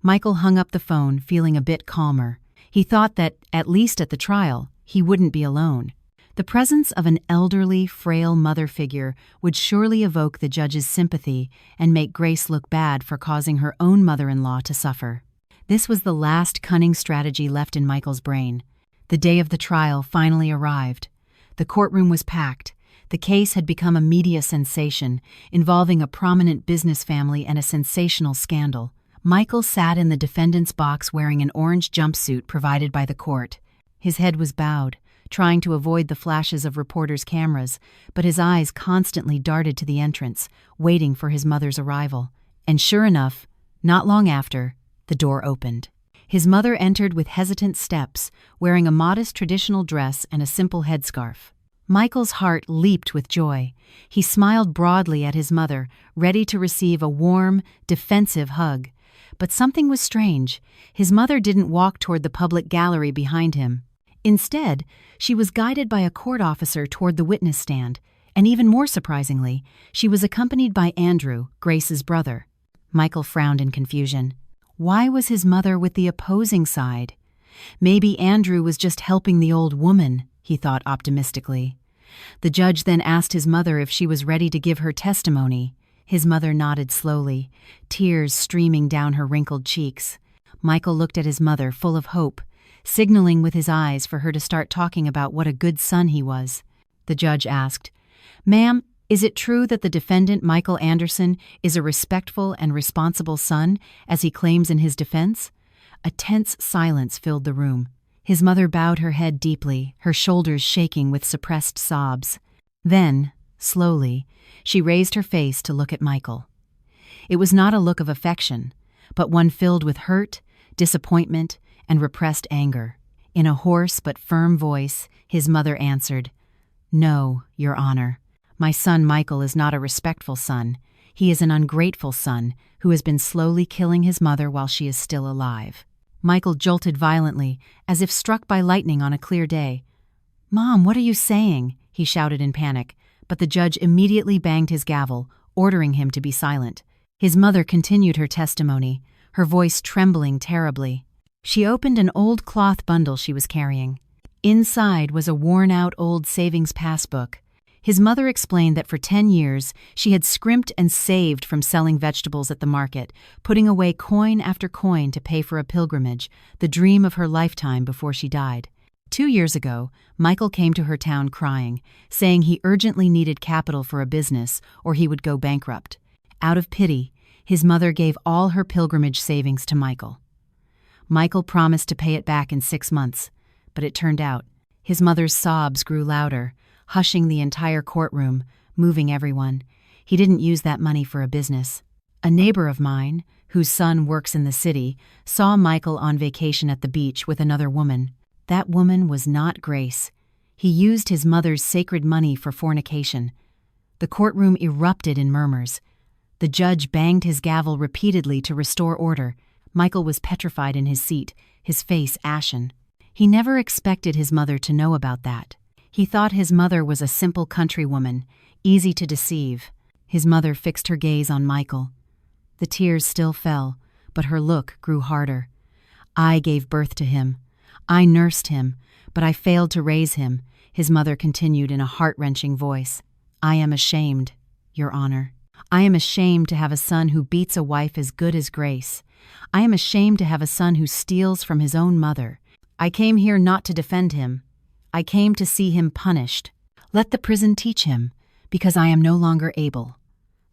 Michael hung up the phone, feeling a bit calmer. He thought that, at least at the trial, he wouldn't be alone. The presence of an elderly, frail mother figure would surely evoke the judge's sympathy and make Grace look bad for causing her own mother-in-law to suffer. This was the last cunning strategy left in Michael's brain. The day of the trial finally arrived. The courtroom was packed. The case had become a media sensation, involving a prominent business family and a sensational scandal. Michael sat in the defendant's box wearing an orange jumpsuit provided by the court. His head was bowed, trying to avoid the flashes of reporters' cameras, but his eyes constantly darted to the entrance, waiting for his mother's arrival. And sure enough, not long after, the door opened. His mother entered with hesitant steps, wearing a modest traditional dress and a simple headscarf. Michael's heart leaped with joy. He smiled broadly at his mother, ready to receive a warm, defensive hug. But something was strange. His mother didn't walk toward the public gallery behind him. Instead, she was guided by a court officer toward the witness stand, and even more surprisingly, she was accompanied by Andrew, Grace's brother. Michael frowned in confusion. Why was his mother with the opposing side? Maybe Andrew was just helping the old woman, he thought optimistically. The judge then asked his mother if she was ready to give her testimony. His mother nodded slowly, tears streaming down her wrinkled cheeks. Michael looked at his mother, full of hope, signaling with his eyes for her to start talking about what a good son he was. The judge asked, "Ma'am, is it true that the defendant, Michael Anderson, is a respectful and responsible son, as he claims in his defense?" A tense silence filled the room. His mother bowed her head deeply, her shoulders shaking with suppressed sobs. Then, slowly, she raised her face to look at Michael. It was not a look of affection, but one filled with hurt, disappointment, and repressed anger. In a hoarse but firm voice, his mother answered, "No, Your Honor. My son Michael is not a respectful son. He is an ungrateful son who has been slowly killing his mother while she is still alive." Michael jolted violently, as if struck by lightning on a clear day. "Mom, what are you saying?" he shouted in panic, but the judge immediately banged his gavel, ordering him to be silent. His mother continued her testimony, her voice trembling terribly. She opened an old cloth bundle she was carrying. Inside was a worn-out old savings passbook. His mother explained that for 10 years she had scrimped and saved from selling vegetables at the market, putting away coin after coin to pay for a pilgrimage, the dream of her lifetime before she died. 2 years ago, Michael came to her town crying, saying he urgently needed capital for a business or he would go bankrupt. Out of pity, his mother gave all her pilgrimage savings to Michael. Michael promised to pay it back in 6 months, but it turned out his mother's sobs grew louder, hushing the entire courtroom, moving everyone. He didn't use that money for a business. A neighbor of mine, whose son works in the city, saw Michael on vacation at the beach with another woman. That woman was not Grace. He used his mother's sacred money for fornication. The courtroom erupted in murmurs. The judge banged his gavel repeatedly to restore order. Michael was petrified in his seat, his face ashen. He never expected his mother to know about that. He thought his mother was a simple countrywoman, easy to deceive. His mother fixed her gaze on Michael. The tears still fell, but her look grew harder. "I gave birth to him. I nursed him, but I failed to raise him," his mother continued in a heart-wrenching voice. "I am ashamed, Your Honor. I am ashamed to have a son who beats a wife as good as Grace. I am ashamed to have a son who steals from his own mother. I came here not to defend him. I came to see him punished. Let the prison teach him, because I am no longer able."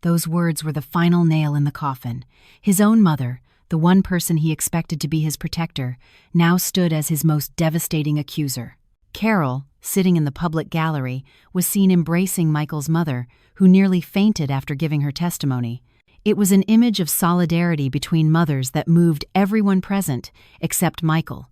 Those words were the final nail in the coffin. His own mother, the one person he expected to be his protector, now stood as his most devastating accuser. Carol, sitting in the public gallery, was seen embracing Michael's mother, who nearly fainted after giving her testimony. It was an image of solidarity between mothers that moved everyone present, except Michael.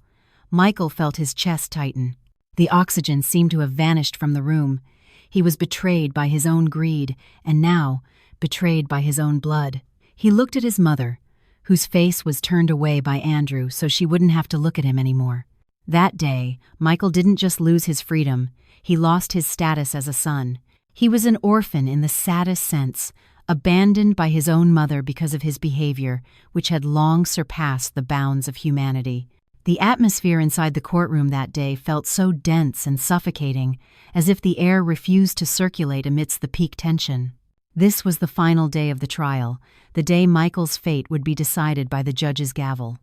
Michael felt his chest tighten. The oxygen seemed to have vanished from the room. He was betrayed by his own greed, and now, betrayed by his own blood. He looked at his mother, whose face was turned away by Andrew so she wouldn't have to look at him anymore. That day, Michael didn't just lose his freedom, he lost his status as a son. He was an orphan in the saddest sense, abandoned by his own mother because of his behavior, which had long surpassed the bounds of humanity. The atmosphere inside the courtroom that day felt so dense and suffocating, as if the air refused to circulate amidst the peak tension. This was the final day of the trial, the day Michael's fate would be decided by the judge's gavel.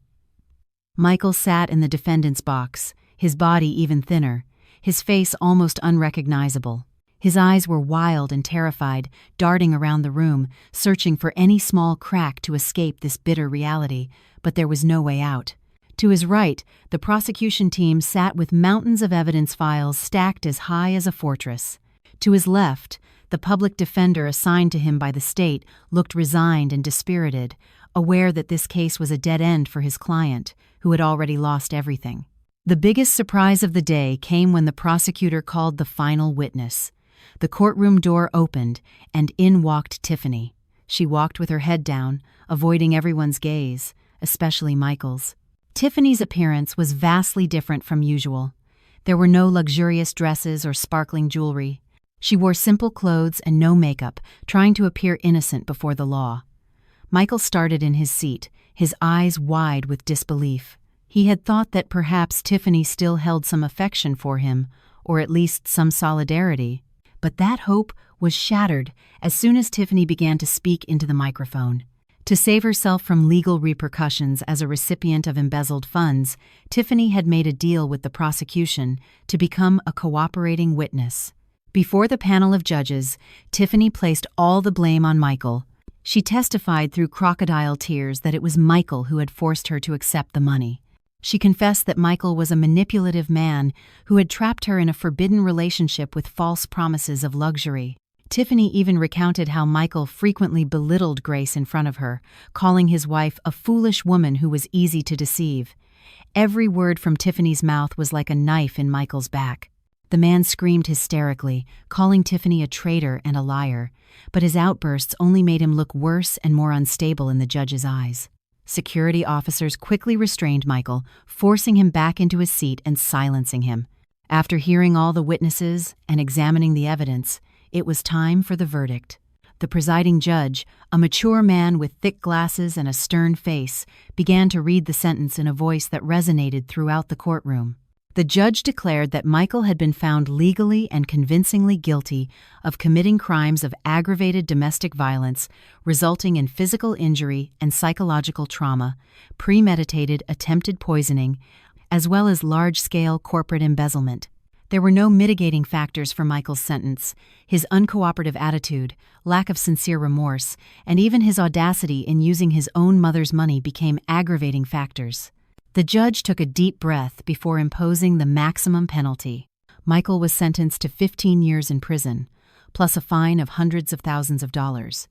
Michael sat in the defendant's box, his body even thinner, his face almost unrecognizable. His eyes were wild and terrified, darting around the room, searching for any small crack to escape this bitter reality, but there was no way out. To his right, the prosecution team sat with mountains of evidence files stacked as high as a fortress. To his left, the public defender assigned to him by the state looked resigned and dispirited, aware that this case was a dead end for his client, who had already lost everything. The biggest surprise of the day came when the prosecutor called the final witness. The courtroom door opened, and in walked Tiffany. She walked with her head down, avoiding everyone's gaze, especially Michael's. Tiffany's appearance was vastly different from usual. There were no luxurious dresses or sparkling jewelry. She wore simple clothes and no makeup, trying to appear innocent before the law. Michael started in his seat, his eyes wide with disbelief. He had thought that perhaps Tiffany still held some affection for him, or at least some solidarity. But that hope was shattered as soon as Tiffany began to speak into the microphone. To save herself from legal repercussions as a recipient of embezzled funds, Tiffany had made a deal with the prosecution to become a cooperating witness. Before the panel of judges, Tiffany placed all the blame on Michael. She testified through crocodile tears that it was Michael who had forced her to accept the money. She confessed that Michael was a manipulative man who had trapped her in a forbidden relationship with false promises of luxury. Tiffany even recounted how Michael frequently belittled Grace in front of her, calling his wife a foolish woman who was easy to deceive. Every word from Tiffany's mouth was like a knife in Michael's back. The man screamed hysterically, calling Tiffany a traitor and a liar, but his outbursts only made him look worse and more unstable in the judge's eyes. Security officers quickly restrained Michael, forcing him back into his seat and silencing him. After hearing all the witnesses and examining the evidence, it was time for the verdict. The presiding judge, a mature man with thick glasses and a stern face, began to read the sentence in a voice that resonated throughout the courtroom. The judge declared that Michael had been found legally and convincingly guilty of committing crimes of aggravated domestic violence resulting in physical injury and psychological trauma, premeditated attempted poisoning, as well as large-scale corporate embezzlement. There were no mitigating factors for Michael's sentence. His uncooperative attitude, lack of sincere remorse, and even his audacity in using his own mother's money became aggravating factors. The judge took a deep breath before imposing the maximum penalty. Michael was sentenced to 15 years in prison, plus a fine of hundreds of thousands of dollars.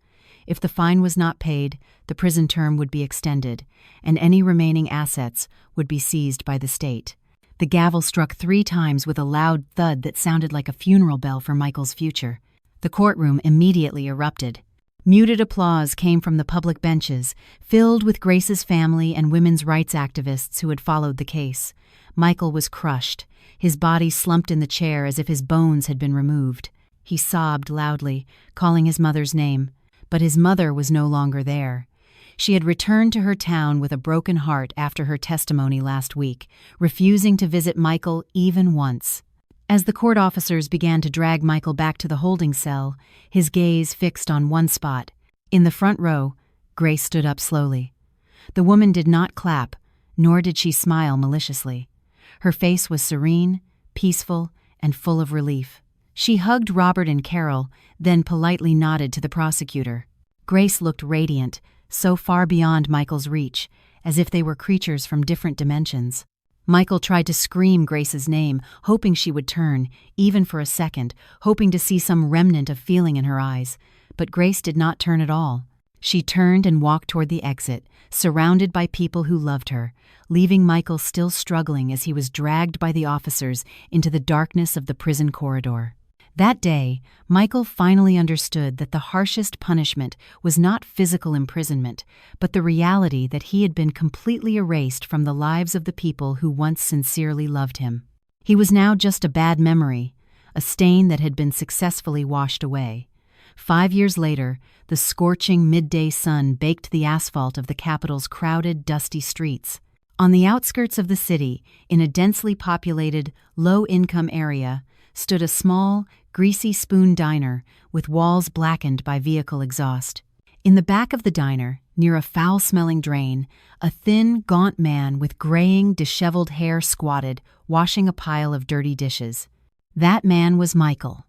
If the fine was not paid, the prison term would be extended, and any remaining assets would be seized by the state. The gavel struck 3 times with a loud thud that sounded like a funeral bell for Michael's future. The courtroom immediately erupted. Muted applause came from the public benches, filled with Grace's family and women's rights activists who had followed the case. Michael was crushed. His body slumped in the chair as if his bones had been removed. He sobbed loudly, calling his mother's name. But his mother was no longer there. She had returned to her town with a broken heart after her testimony last week, refusing to visit Michael even once. As the court officers began to drag Michael back to the holding cell, his gaze fixed on one spot. In the front row, Grace stood up slowly. The woman did not clap, nor did she smile maliciously. Her face was serene, peaceful, and full of relief. She hugged Robert and Carol, then politely nodded to the prosecutor. Grace looked radiant, so far beyond Michael's reach, as if they were creatures from different dimensions. Michael tried to scream Grace's name, hoping she would turn, even for a second, hoping to see some remnant of feeling in her eyes. But Grace did not turn at all. She turned and walked toward the exit, surrounded by people who loved her, leaving Michael still struggling as he was dragged by the officers into the darkness of the prison corridor. That day, Michael finally understood that the harshest punishment was not physical imprisonment, but the reality that he had been completely erased from the lives of the people who once sincerely loved him. He was now just a bad memory, a stain that had been successfully washed away. 5 years later, the scorching midday sun baked the asphalt of the capital's crowded, dusty streets. On the outskirts of the city, in a densely populated, low-income area, stood a small, greasy spoon diner with walls blackened by vehicle exhaust. In the back of the diner, near a foul-smelling drain, a thin, gaunt man with graying, disheveled hair squatted, washing a pile of dirty dishes. That man was Michael.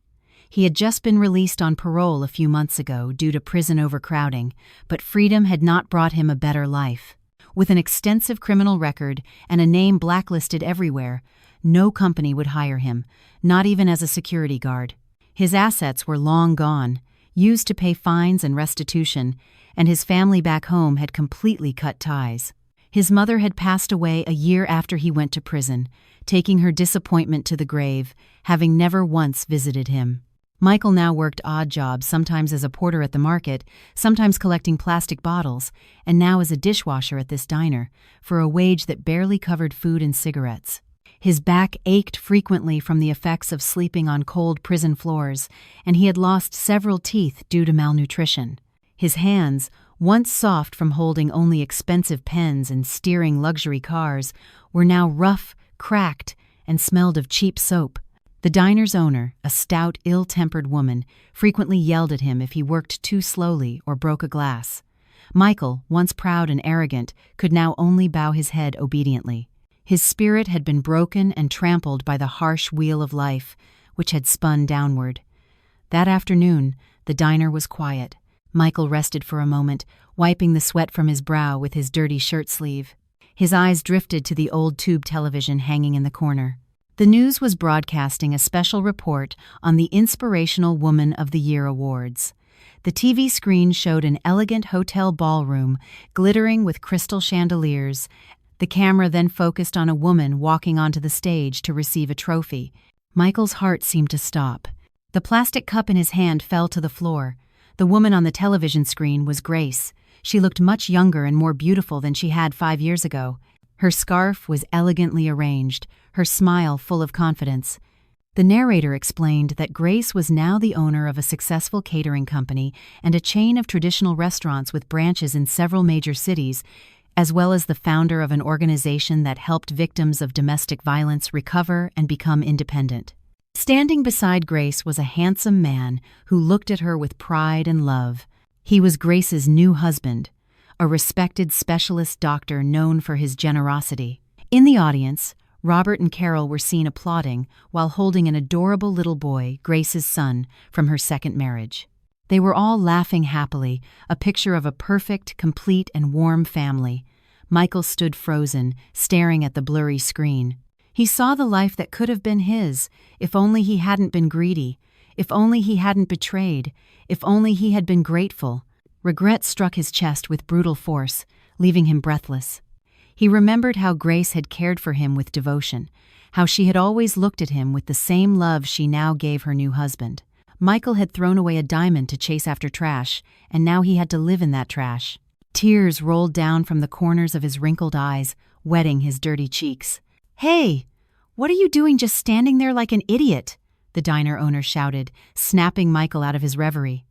He had just been released on parole a few months ago due to prison overcrowding, but freedom had not brought him a better life. With an extensive criminal record and a name blacklisted everywhere, no company would hire him, not even as a security guard. His assets were long gone, used to pay fines and restitution, and his family back home had completely cut ties. His mother had passed away a year after he went to prison, taking her disappointment to the grave, having never once visited him. Michael now worked odd jobs, sometimes as a porter at the market, sometimes collecting plastic bottles, and now as a dishwasher at this diner, for a wage that barely covered food and cigarettes. His back ached frequently from the effects of sleeping on cold prison floors, and he had lost several teeth due to malnutrition. His hands, once soft from holding only expensive pens and steering luxury cars, were now rough, cracked, and smelled of cheap soap. The diner's owner, a stout, ill-tempered woman, frequently yelled at him if he worked too slowly or broke a glass. Michael, once proud and arrogant, could now only bow his head obediently. His spirit had been broken and trampled by the harsh wheel of life, which had spun downward. That afternoon, the diner was quiet. Michael rested for a moment, wiping the sweat from his brow with his dirty shirt sleeve. His eyes drifted to the old tube television hanging in the corner. The news was broadcasting a special report on the Inspirational Woman of the Year awards. The TV screen showed an elegant hotel ballroom glittering with crystal chandeliers. The camera then focused on a woman walking onto the stage to receive a trophy. Michael's heart seemed to stop. The plastic cup in his hand fell to the floor. The woman on the television screen was Grace. She looked much younger and more beautiful than she had 5 years ago. Her scarf was elegantly arranged, her smile full of confidence. The narrator explained that Grace was now the owner of a successful catering company and a chain of traditional restaurants with branches in several major cities, as well as the founder of an organization that helped victims of domestic violence recover and become independent. Standing beside Grace was a handsome man who looked at her with pride and love. He was Grace's new husband, a respected specialist doctor known for his generosity. In the audience, Robert and Carol were seen applauding while holding an adorable little boy, Grace's son, from her second marriage. They were all laughing happily, a picture of a perfect, complete, and warm family. Michael stood frozen, staring at the blurry screen. He saw the life that could have been his, if only he hadn't been greedy, if only he hadn't betrayed, if only he had been grateful. Regret struck his chest with brutal force, leaving him breathless. He remembered how Grace had cared for him with devotion, how she had always looked at him with the same love she now gave her new husband. Michael had thrown away a diamond to chase after trash, and now he had to live in that trash. Tears rolled down from the corners of his wrinkled eyes, wetting his dirty cheeks. "Hey, what are you doing just standing there like an idiot?" the diner owner shouted, snapping Michael out of his reverie.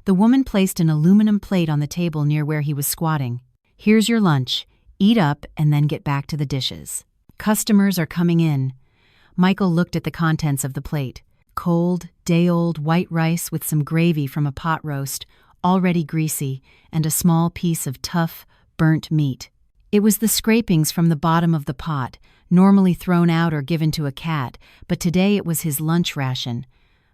The woman placed an aluminum plate on the table near where he was squatting. "Here's your lunch. Eat up and then get back to the dishes. Customers are coming in." Michael looked at the contents of the plate. Cold, day-old white rice with some gravy from a pot roast, already greasy, and a small piece of tough, burnt meat. It was the scrapings from the bottom of the pot, normally thrown out or given to a cat, but today it was his lunch ration.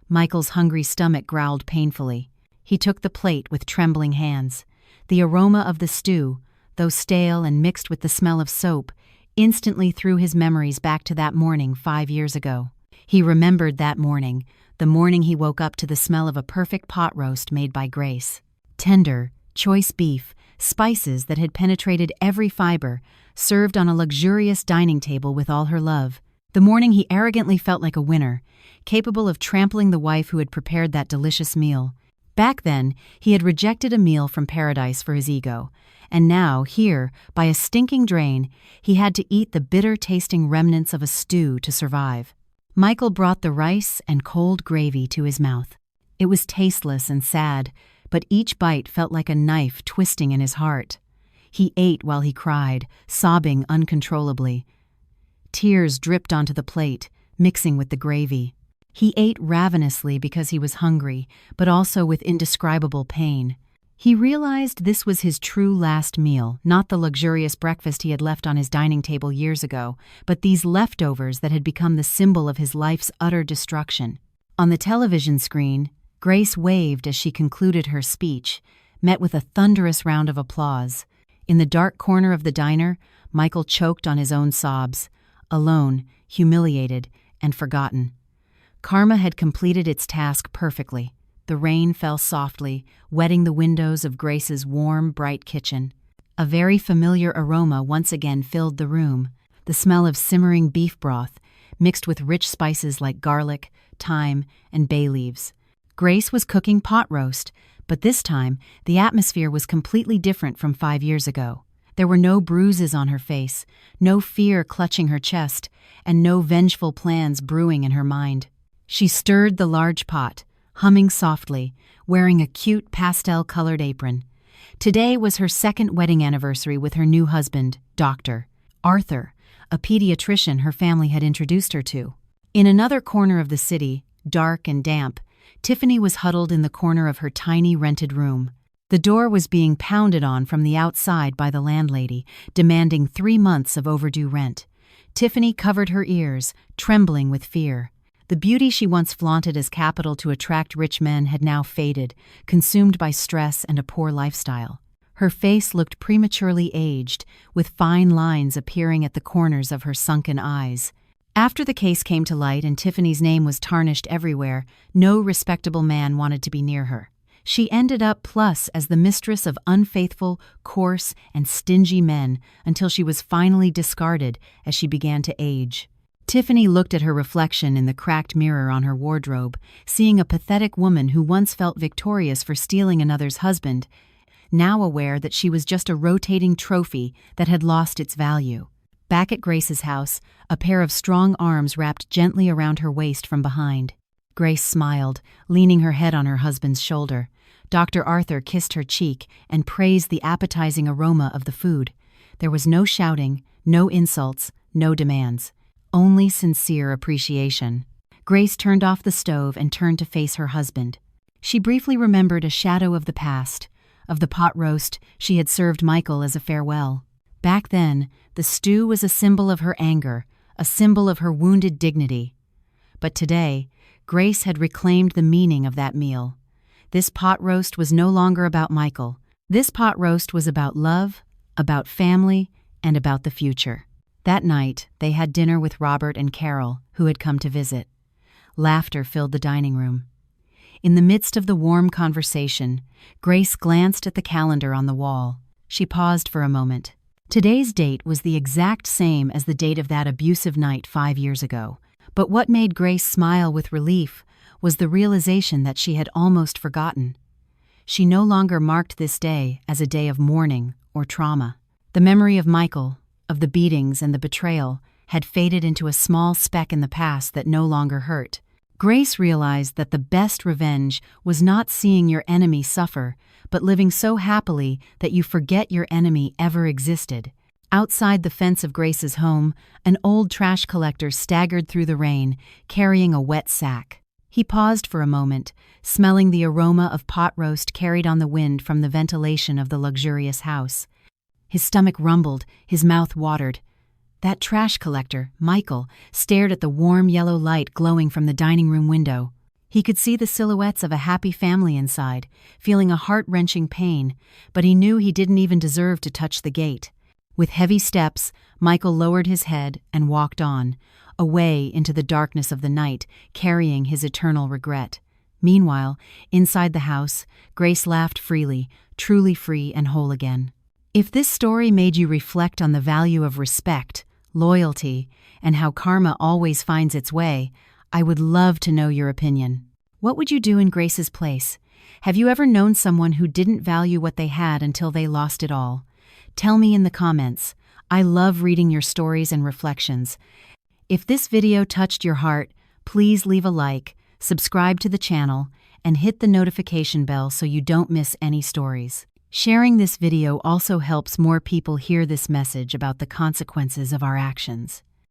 Michael's hungry stomach growled painfully. He took the plate with trembling hands. The aroma of the stew, though stale and mixed with the smell of soap, instantly threw his memories back to that morning 5 years ago. He remembered that morning, the morning he woke up to the smell of a perfect pot roast made by Grace. Tender, choice beef, spices that had penetrated every fiber, served on a luxurious dining table with all her love. The morning he arrogantly felt like a winner, capable of trampling the wife who had prepared that delicious meal. Back then, he had rejected a meal from paradise for his ego, and now, here, by a stinking drain, he had to eat the bitter-tasting remnants of a stew to survive. Michael brought the rice and cold gravy to his mouth. It was tasteless and sad, but each bite felt like a knife twisting in his heart. He ate while he cried, sobbing uncontrollably. Tears dripped onto the plate, mixing with the gravy. He ate ravenously because he was hungry, but also with indescribable pain. He realized this was his true last meal, not the luxurious breakfast he had left on his dining table years ago, but these leftovers that had become the symbol of his life's utter destruction. On the television screen, Grace waved as she concluded her speech, met with a thunderous round of applause. In the dark corner of the diner, Michael choked on his own sobs, alone, humiliated, and forgotten. Karma had completed its task perfectly. The rain fell softly, wetting the windows of Grace's warm, bright kitchen. A very familiar aroma once again filled the room, the smell of simmering beef broth, mixed with rich spices like garlic, thyme, and bay leaves. Grace was cooking pot roast, but this time the atmosphere was completely different from 5 years ago. There were no bruises on her face, no fear clutching her chest, and no vengeful plans brewing in her mind. She stirred the large pot, humming softly, wearing a cute pastel-colored apron. Today was her second wedding anniversary with her new husband, Dr. Arthur, a pediatrician her family had introduced her to. In another corner of the city, dark and damp, Tiffany was huddled in the corner of her tiny rented room. The door was being pounded on from the outside by the landlady, demanding 3 months of overdue rent. Tiffany covered her ears, trembling with fear. The beauty she once flaunted as capital to attract rich men had now faded, consumed by stress and a poor lifestyle. Her face looked prematurely aged, with fine lines appearing at the corners of her sunken eyes. After the case came to light and Tiffany's name was tarnished everywhere, no respectable man wanted to be near her. She ended up plus as the mistress of unfaithful, coarse, and stingy men until she was finally discarded as she began to age. Tiffany looked at her reflection in the cracked mirror on her wardrobe, seeing a pathetic woman who once felt victorious for stealing another's husband, now aware that she was just a rotating trophy that had lost its value. Back at Grace's house, a pair of strong arms wrapped gently around her waist from behind. Grace smiled, leaning her head on her husband's shoulder. Dr. Arthur kissed her cheek and praised the appetizing aroma of the food. There was no shouting, no insults, no demands. Only sincere appreciation. Grace turned off the stove and turned to face her husband. She briefly remembered a shadow of the past, of the pot roast she had served Michael as a farewell. Back then, the stew was a symbol of her anger, a symbol of her wounded dignity. But today, Grace had reclaimed the meaning of that meal. This pot roast was no longer about Michael. This pot roast was about love, about family, and about the future. That night, they had dinner with Robert and Carol, who had come to visit. Laughter filled the dining room. In the midst of the warm conversation, Grace glanced at the calendar on the wall. She paused for a moment. Today's date was the exact same as the date of that abusive night 5 years ago. But what made Grace smile with relief was the realization that she had almost forgotten. She no longer marked this day as a day of mourning or trauma. The memory of Michael, of the beatings and the betrayal, had faded into a small speck in the past that no longer hurt. Grace realized that the best revenge was not seeing your enemy suffer, but living so happily that you forget your enemy ever existed. Outside the fence of Grace's home, an old trash collector staggered through the rain, carrying a wet sack. He paused for a moment, smelling the aroma of pot roast carried on the wind from the ventilation of the luxurious house. His stomach rumbled, his mouth watered. That trash collector, Michael, stared at the warm yellow light glowing from the dining room window. He could see the silhouettes of a happy family inside, feeling a heart-wrenching pain, but he knew he didn't even deserve to touch the gate. With heavy steps, Michael lowered his head and walked on, away into the darkness of the night, carrying his eternal regret. Meanwhile, inside the house, Grace laughed freely, truly free and whole again. If this story made you reflect on the value of respect, loyalty, and how karma always finds its way, I would love to know your opinion. What would you do in Grace's place? Have you ever known someone who didn't value what they had until they lost it all? Tell me in the comments. I love reading your stories and reflections. If this video touched your heart, please leave a like, subscribe to the channel, and hit the notification bell so you don't miss any stories. Sharing this video also helps more people hear this message about the consequences of our actions.